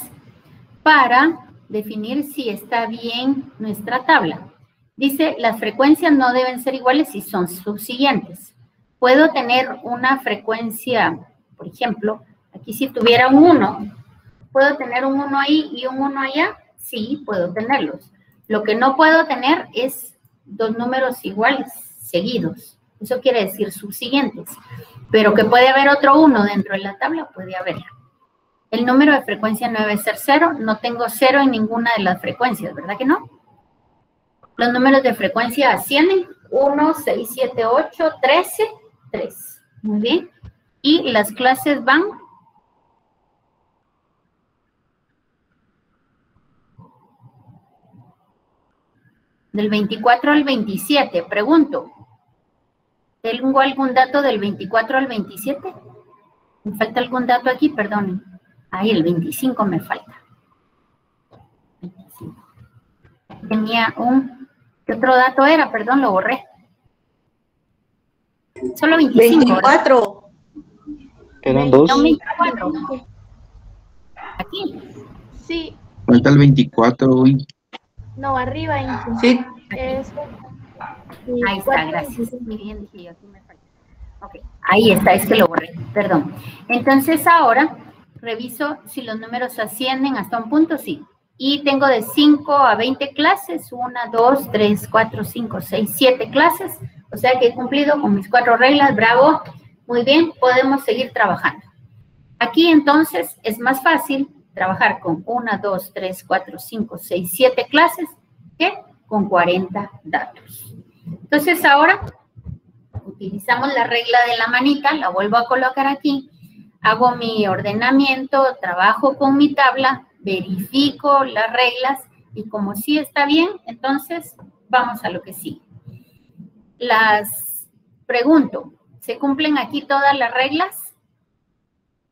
para definir si está bien nuestra tabla. Dice, las frecuencias no deben ser iguales si son subsiguientes. Puedo tener una frecuencia, por ejemplo, aquí si tuviera un 1, ¿puedo tener un 1 ahí y un 1 allá? Sí, puedo tenerlos. Lo que no puedo tener es 2 números iguales, seguidos. Eso quiere decir subsiguientes. Pero que puede haber otro 1 dentro de la tabla, puede haberlo. El número de frecuencia no debe ser 0. No tengo 0 en ninguna de las frecuencias, ¿verdad que no? Los números de frecuencia ascienden. 1, 6, 7, 8, 13, 3. Muy bien. Y las clases van del 24 al 27. Pregunto, ¿tengo algún dato del 24 al 27? ¿Me falta algún dato aquí? Perdonen. Ahí el 25 me falta. 25. Tenía un... ¿Qué otro dato era? Perdón, lo borré. Solo 25. 24. Eran 2. No, 24. Aquí. Sí, Falta el 24, uy. no, arriba incluso. Sí. Es Ahí está, gracias. Muy bien, dije yo, aquí me falta. Ok, ahí está, es que lo borré, perdón. Entonces ahora reviso si los números ascienden hasta un punto, sí. Y tengo de 5 a 20 clases, 1, 2, 3, 4, 5, 6, 7 clases. O sea que he cumplido con mis 4 reglas, bravo. Muy bien, podemos seguir trabajando. Aquí entonces es más fácil trabajar con 1, 2, 3, 4, 5, 6, 7 clases que con 40 datos. Entonces ahora utilizamos la regla de la manita, la vuelvo a colocar aquí, hago mi ordenamiento, trabajo con mi tabla, verifico las reglas y como sí está bien, entonces vamos a lo que sigue. Las pregunto, ¿Se cumplen aquí todas las reglas?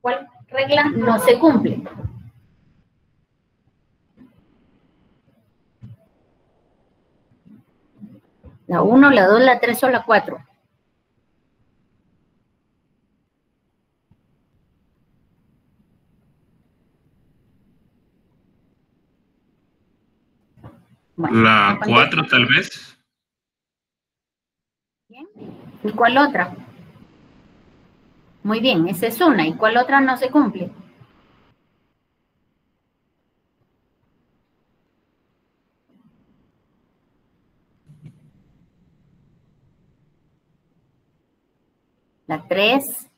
¿Cuál regla no se cumple? La 1, la 2, la 3 o la 4. Bueno, La 4 tal vez. Bien. ¿Y cuál otra? Muy bien, esa es una. ¿Y cuál otra no se cumple? La 3.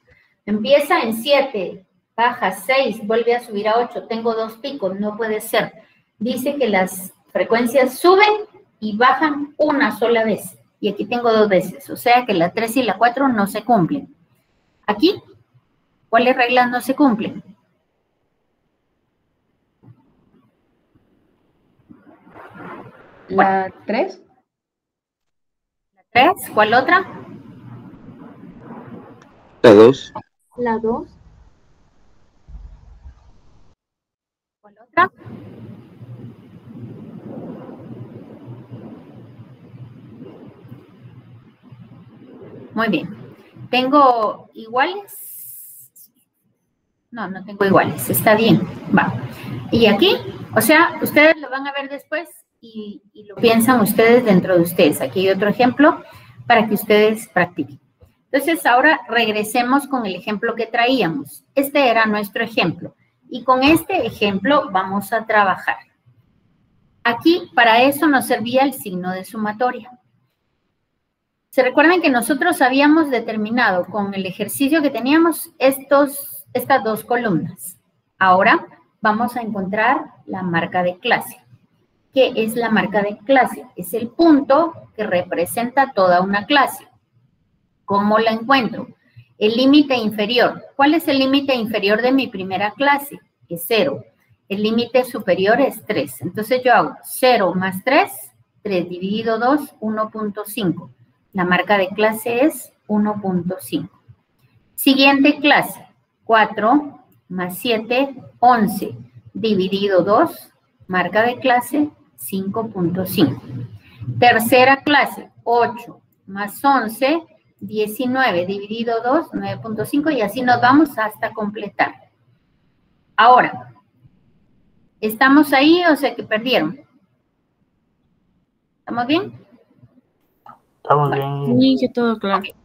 Empieza en 7, baja 6, vuelve a subir a 8. Tengo 2 picos, no puede ser. Dice que las frecuencias suben y bajan una sola vez. Y aquí tengo 2 veces. O sea que la 3 y la 4 no se cumplen. Aquí, ¿cuáles reglas no se cumplen? La 3. La 3, ¿cuál otra? La 2. La 2. ¿Cuál otra? Muy bien. ¿Tengo iguales? No, no tengo iguales. Está bien. Va. Y aquí, o sea, ustedes lo van a ver después y lo piensan ustedes dentro de ustedes. Aquí hay otro ejemplo para que ustedes practiquen. Entonces, ahora regresemos con el ejemplo que traíamos. Este era nuestro ejemplo. Y con este ejemplo vamos a trabajar. Aquí, para eso nos servía el signo de sumatoria. ¿Se recuerdan que nosotros habíamos determinado con el ejercicio que teníamos estas 2 columnas? Ahora vamos a encontrar la marca de clase. ¿Qué es la marca de clase? Es el punto que representa toda una clase. ¿Cómo la encuentro? El límite inferior. ¿Cuál es el límite inferior de mi primera clase? Es 0. El límite superior es 3. Entonces yo hago 0 más 3, 3 dividido 2, 1.5. La marca de clase es 1.5. Siguiente clase, 4 más 7, 11. Dividido 2, marca de clase 5.5. Tercera clase, 8 más 11, 19. Dividido 2, 9.5. Y así nos vamos hasta completar. Ahora, ¿estamos ahí o sea que perdieron? ¿Estamos bien? Estamos bien. Sí, que todo claro. Okay.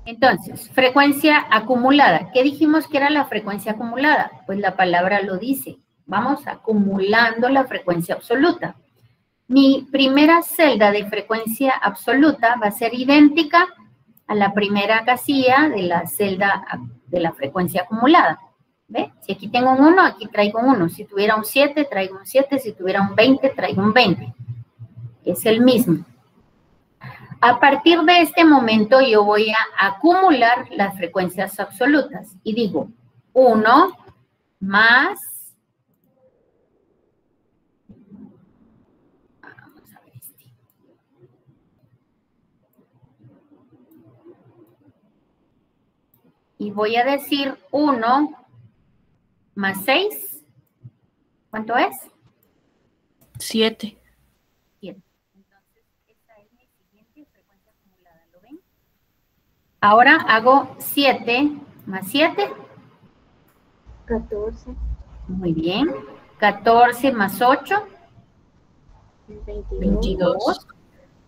Entonces, frecuencia acumulada. ¿Qué dijimos que era la frecuencia acumulada? Pues la palabra lo dice. Vamos acumulando la frecuencia absoluta. Mi primera celda de frecuencia absoluta va a ser idéntica a la primera casilla de la celda de la frecuencia acumulada. ¿Ve? Si aquí tengo un 1, aquí traigo un 1. Si tuviera un 7, traigo un 7. Si tuviera un 20, traigo un 20. Es el mismo. A partir de este momento yo voy a acumular las frecuencias absolutas y digo 1 más, vamos a ver este. Y voy a decir 1 más 6, ¿cuánto es? 7. Ahora hago 7 más 7. 14. Muy bien. 14 más 8. 22.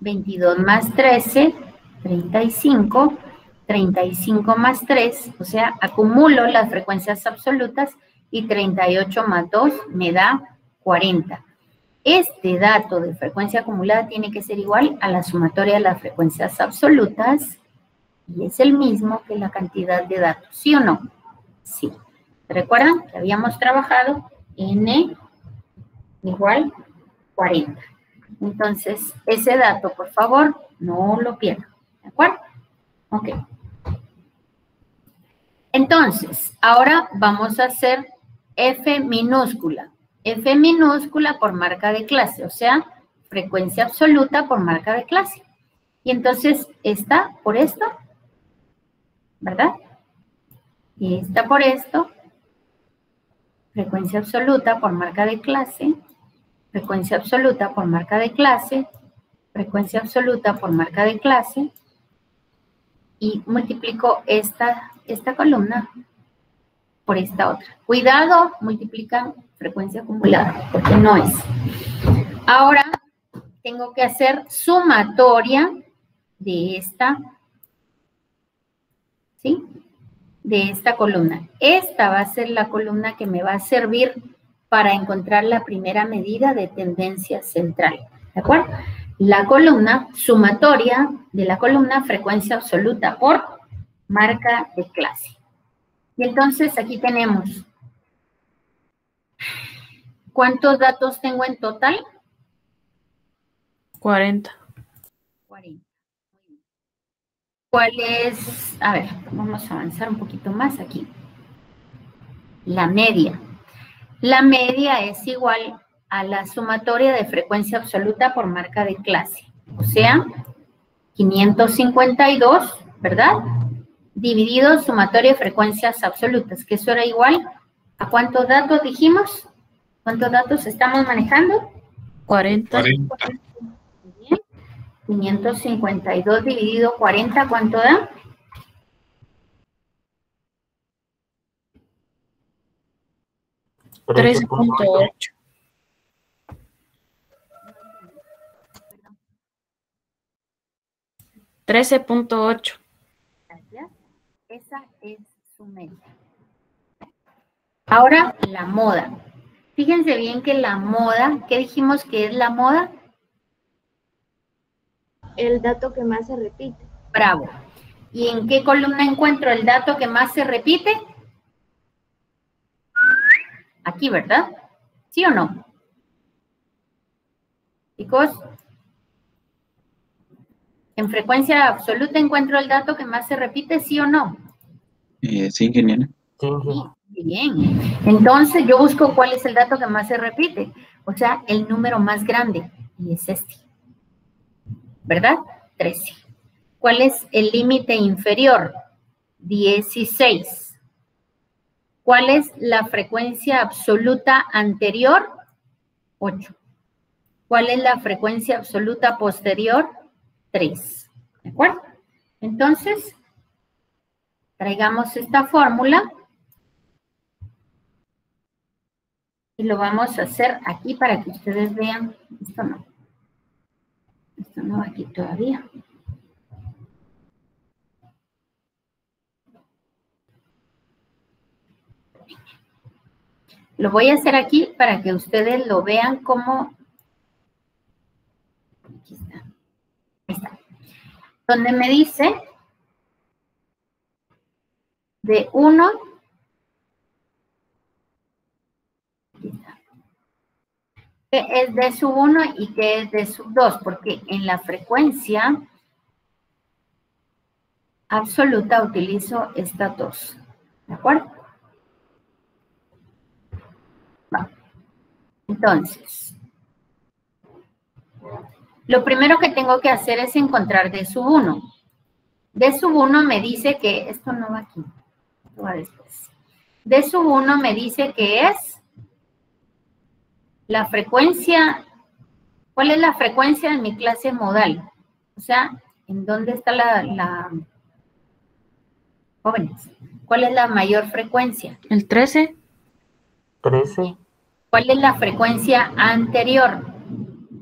22 más 13. 35. 35 más 3. O sea, acumulo las frecuencias absolutas y 38 más 2 me da 40. Este dato de frecuencia acumulada tiene que ser igual a la sumatoria de las frecuencias absolutas. Y es el mismo que la cantidad de datos, ¿sí o no? Sí. ¿Recuerdan que habíamos trabajado n igual 40? Entonces, ese dato, por favor, no lo pierdan. ¿De acuerdo? Ok. Entonces, ahora vamos a hacer F minúscula. F minúscula por marca de clase, o sea, frecuencia absoluta por marca de clase. Y entonces, esta por esto ¿verdad? Y esta por esto, frecuencia absoluta por marca de clase, frecuencia absoluta por marca de clase, frecuencia absoluta por marca de clase, y multiplico esta columna por esta otra. Cuidado, multiplican frecuencia acumulada, porque no es. Ahora tengo que hacer sumatoria de esta, ¿sí? De esta columna. Esta va a ser la columna que me va a servir para encontrar la primera medida de tendencia central. ¿De acuerdo? La columna sumatoria de la columna frecuencia absoluta por marca de clase. Y entonces aquí tenemos, ¿cuántos datos tengo en total? 40. 40. ¿Cuál es? A ver, vamos a avanzar un poquito más aquí. La media. La media es igual a la sumatoria de frecuencia absoluta por marca de clase. O sea, 552, ¿verdad? Dividido sumatoria de frecuencias absolutas, que eso era igual a ¿cuántos datos dijimos? ¿Cuántos datos estamos manejando? 40. 552 dividido 40, ¿cuánto da? $13.8. 13.8. Gracias. Esa es su media. Ahora, la moda. Fíjense bien que la moda, ¿qué dijimos que es la moda? El dato que más se repite. Bravo. ¿Y en qué columna encuentro el dato que más se repite? Aquí, ¿verdad? ¿Sí o no? Chicos, en frecuencia absoluta encuentro el dato que más se repite, ¿sí o no? Sí, ingeniera. Sí, Sí, bien. Entonces yo busco cuál es el dato que más se repite. O sea, el número más grande. Y es este. ¿Verdad? 13. ¿Cuál es el límite inferior? 16. ¿Cuál es la frecuencia absoluta anterior? 8. ¿Cuál es la frecuencia absoluta posterior? 3. ¿De acuerdo? Entonces, traigamos esta fórmula y lo vamos a hacer aquí para que ustedes vean. Esto no. Esto no va aquí todavía. Lo voy a hacer aquí para que ustedes lo vean como... Aquí está. Ahí está. Donde me dice de 1... Aquí está. ¿Qué es de sub 1 y qué es de sub 2? Porque en la frecuencia absoluta utilizo esta 2. ¿De acuerdo? Va. Entonces, lo primero que tengo que hacer es encontrar D sub 1. D sub 1 me dice que, esto no va aquí, esto va después. D sub 1 me dice que es la frecuencia, ¿cuál es la frecuencia de mi clase modal? O sea, ¿en dónde está jóvenes? ¿Cuál es la mayor frecuencia? ¿El 13? 13. ¿Cuál es la frecuencia anterior?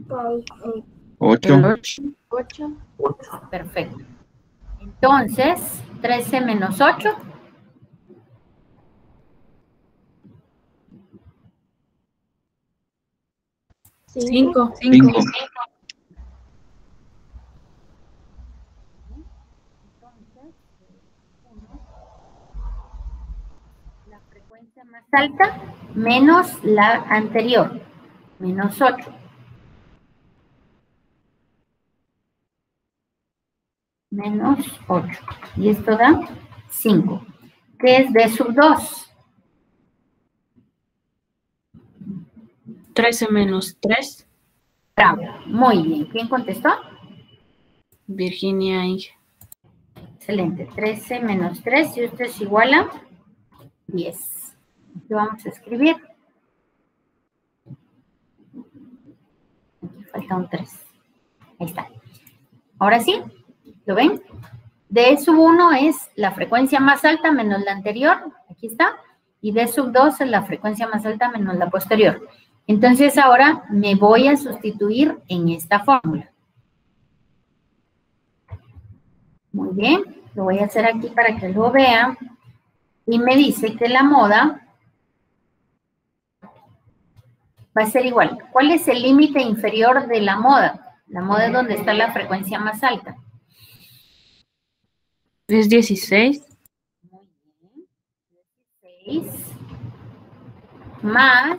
8. 8. 8. Perfecto. Entonces, 13 menos 8. Cinco. 5. La frecuencia más alta menos la anterior, menos 8. Menos 8. Y esto da 5. ¿Qué es D sub 2? 13 menos 3. Bravo. Muy bien. ¿Quién contestó? Virginia Inge. Excelente. 13 menos 3, y esto es igual a 10. Aquí vamos a escribir. Aquí falta un 3. Ahí está. Ahora sí, ¿lo ven? D sub 1 es la frecuencia más alta menos la anterior. Aquí está. Y D sub 2 es la frecuencia más alta menos la posterior. Entonces ahora me voy a sustituir en esta fórmula. Muy bien, lo voy a hacer aquí para que lo vean. Y me dice que la moda va a ser igual. ¿Cuál es el límite inferior de la moda? La moda es donde está la frecuencia más alta. Es 16. Muy bien. 16 más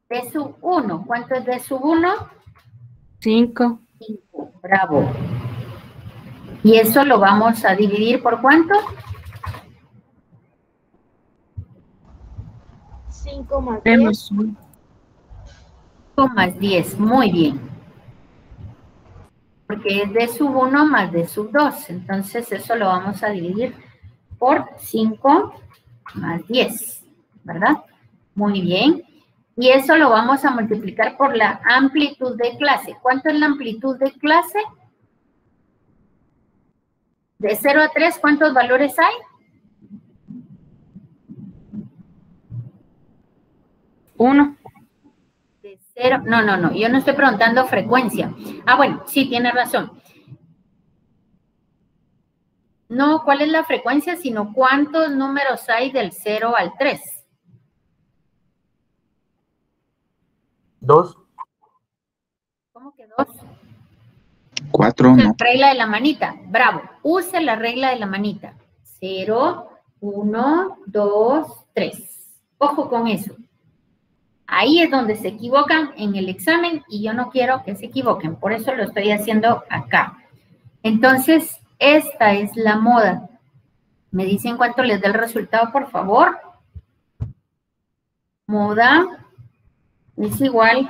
D sub 1. ¿Cuánto es D sub 1? 5. 5. Bravo. Y eso lo vamos a dividir por ¿cuánto? 5 más 3 10. más 1. 5 más 10. Muy bien. Porque es D sub 1 más D sub 2. Entonces eso lo vamos a dividir por 5 más 10. ¿Verdad? Muy bien. Y eso lo vamos a multiplicar por la amplitud de clase. ¿Cuánto es la amplitud de clase? De 0 a 3, ¿cuántos valores hay? 1. De 0, no, yo no estoy preguntando frecuencia. Ah, bueno, sí, tiene razón. No, ¿cuál es la frecuencia? Sino cuántos números hay del 0 al 3. 2. ¿Cómo que 2? 4, La ¿no? regla de la manita. Bravo. Use la regla de la manita. 0, 1, 2, 3. Ojo con eso. Ahí es donde se equivocan en el examen y yo no quiero que se equivoquen. Por eso lo estoy haciendo acá. Entonces, esta es la moda. ¿Me dicen cuánto les da el resultado, por favor? Moda es igual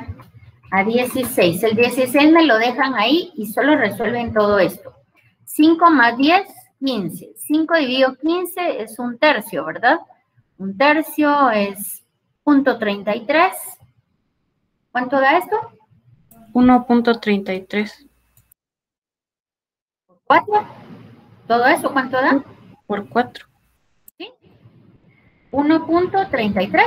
a 16. El 16 me lo dejan ahí y solo resuelven todo esto. 5 más 10, 15. 5 dividido 15 es un tercio, ¿verdad? Un tercio es 0.33. ¿Cuánto da esto? 1.33. 4. ¿Todo eso cuánto da? Por 4. ¿Sí? 1.33.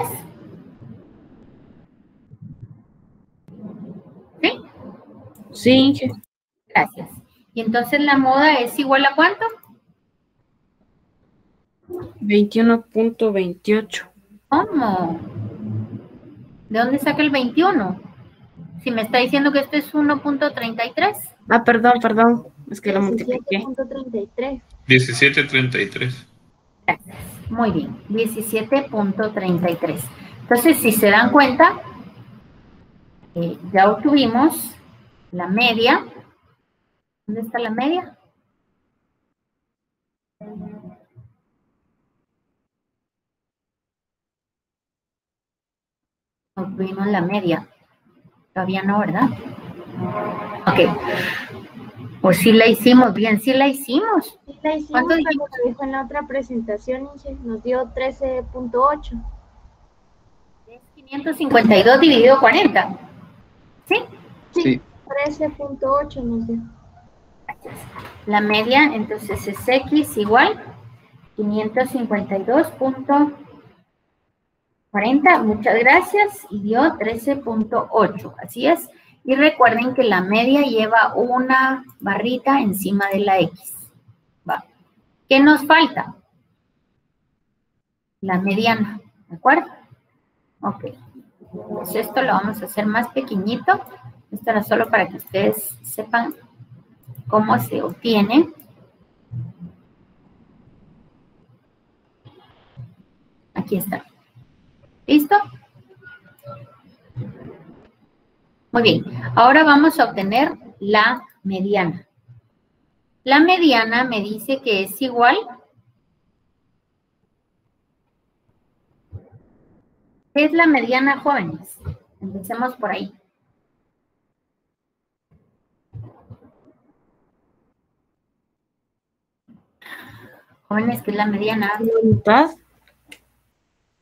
¿Sí? Sí. Gracias. Y entonces la moda es igual a ¿cuánto? 21.28. ¿Cómo? ¿De dónde saca el 21? Si me está diciendo que esto es 1.33. Ah, perdón. Es que lo multipliqué. 17.33. 17.33. Gracias. Muy bien. 17.33. Entonces, si se dan cuenta, ya obtuvimos la media. ¿Dónde está la media? Obtuvimos la media. Todavía no, ¿verdad? Ok. Pues sí la hicimos bien, sí la hicimos. Sí, la hicimos, ¿Cuánto pero dijimos? lo dijo en la otra presentación, Inge, nos dio 13.8. Es 552 dividido 40. ¿Sí? Sí. 13.8 nos dio. La media, entonces, es X igual 552.40. Muchas gracias. Y dio 13.8. Así es. Y recuerden que la media lleva una barrita encima de la X. Va. ¿Qué nos falta? La mediana. ¿De acuerdo? Ok. Pues esto lo vamos a hacer más pequeñito. Esto era solo para que ustedes sepan cómo se obtiene. Aquí está. ¿Listo? Muy bien. Ahora vamos a obtener la mediana. La mediana me dice que es igual. ¿Qué es la mediana, jóvenes? Empecemos por ahí. Jóvenes, ¿qué es la mediana? La mitad.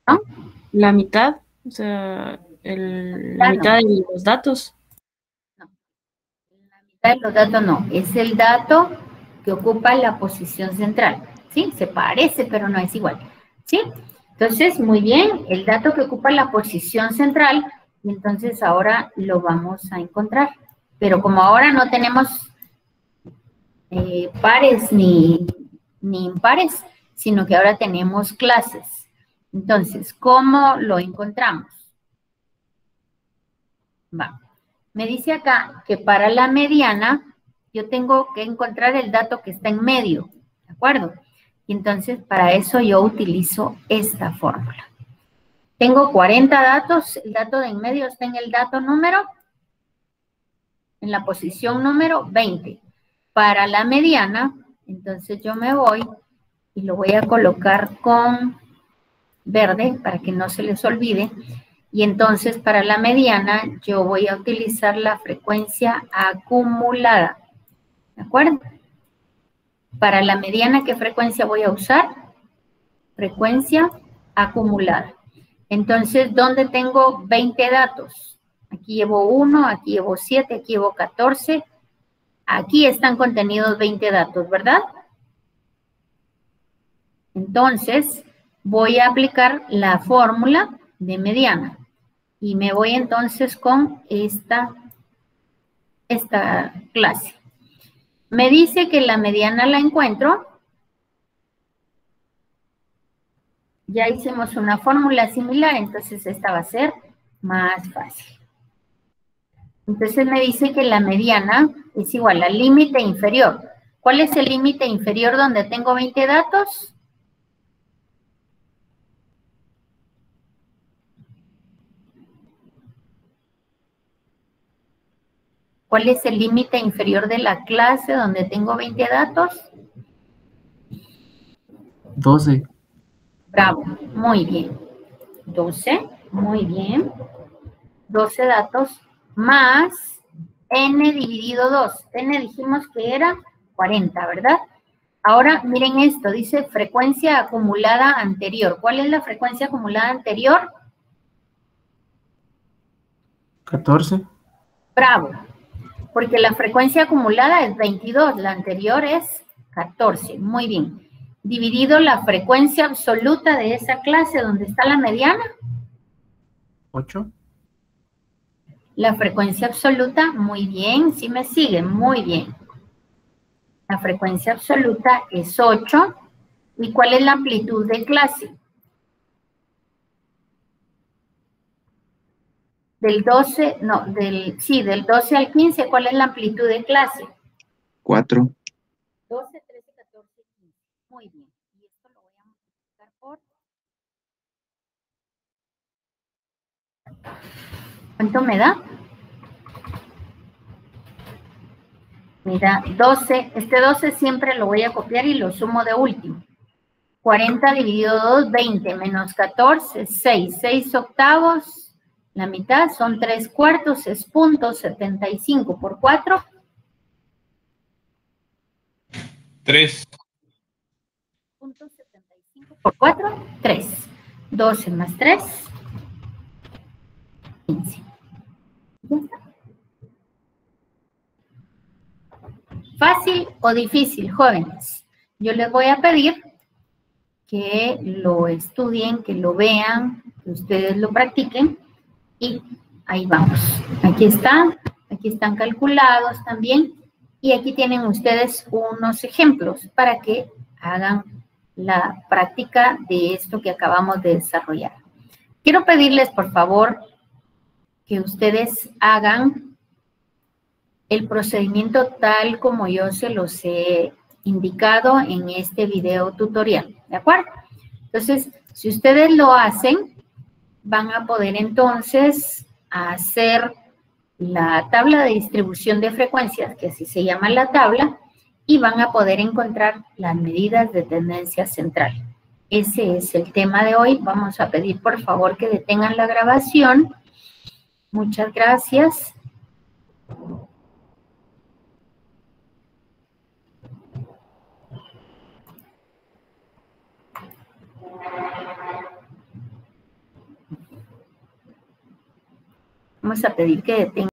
¿No? La mitad. O sea, la mitad de los datos. No. La mitad de los datos no. Es el dato que ocupa la posición central. ¿Sí? Se parece, pero no es igual. ¿Sí? Entonces, muy bien. El dato que ocupa la posición central, y entonces ahora lo vamos a encontrar. Pero como ahora no tenemos pares ni impares, sino que ahora tenemos clases. Entonces, ¿cómo lo encontramos? Va. Me dice acá que para la mediana yo tengo que encontrar el dato que está en medio, ¿de acuerdo? Y entonces para eso yo utilizo esta fórmula. Tengo 40 datos, el dato de en medio está en el dato número, en la posición número 20. Para la mediana, entonces yo me voy y lo voy a colocar con verde para que no se les olvide. Y entonces para la mediana yo voy a utilizar la frecuencia acumulada. ¿De acuerdo? Para la mediana, ¿qué frecuencia voy a usar? Frecuencia acumulada. Entonces, ¿dónde tengo 20 datos? Aquí llevo 1, aquí llevo 7, aquí llevo 14. Aquí están contenidos 20 datos, ¿verdad? Entonces, voy a aplicar la fórmula de mediana. Y me voy entonces con esta clase. Me dice que la mediana la encuentro. Ya hicimos una fórmula similar, entonces esta va a ser más fácil. Entonces me dice que la mediana es igual al límite inferior. ¿Cuál es el límite inferior donde tengo 20 datos? ¿Cuál es el límite inferior de la clase donde tengo 20 datos? 12. Bravo, muy bien. 12, muy bien. 12 datos más n dividido 2. N dijimos que era 40, ¿verdad? Ahora, miren esto, dice frecuencia acumulada anterior. ¿Cuál es la frecuencia acumulada anterior? 14. Bravo, porque la frecuencia acumulada es 22, la anterior es 14. Muy bien. Dividido la frecuencia absoluta de esa clase donde está la mediana. 8. La frecuencia absoluta, muy bien, sí me siguen, muy bien. La frecuencia absoluta es 8. ¿Y cuál es la amplitud de clase? Del 12, no, del 12 al 15, ¿cuál es la amplitud de clase? 4. 12, 13, 14, 15. Muy bien. Y esto lo voy a multiplicar por... ¿Cuánto me da? Mira, 12. Este 12 siempre lo voy a copiar y lo sumo de último. 40 dividido 2, 20 menos 14, 6. 6 octavos, la mitad son 3 cuartos, es punto 75 por 4. 3. Punto 75 por 4, 3. 12 más 3, 15. ¿Ya está? ¿Fácil o difícil, jóvenes? Yo les voy a pedir que lo estudien, que lo vean, que ustedes lo practiquen y ahí vamos. Aquí están calculados también y aquí tienen ustedes unos ejemplos para que hagan la práctica de esto que acabamos de desarrollar. Quiero pedirles, por favor, que ustedes hagan el procedimiento tal como yo se los he indicado en este video tutorial, ¿de acuerdo? Entonces, si ustedes lo hacen, van a poder entonces hacer la tabla de distribución de frecuencias, que así se llama la tabla, y van a poder encontrar las medidas de tendencia central. Ese es el tema de hoy. Vamos a pedir, por favor, que detengan la grabación. Muchas gracias. Vamos a pedir que detenga.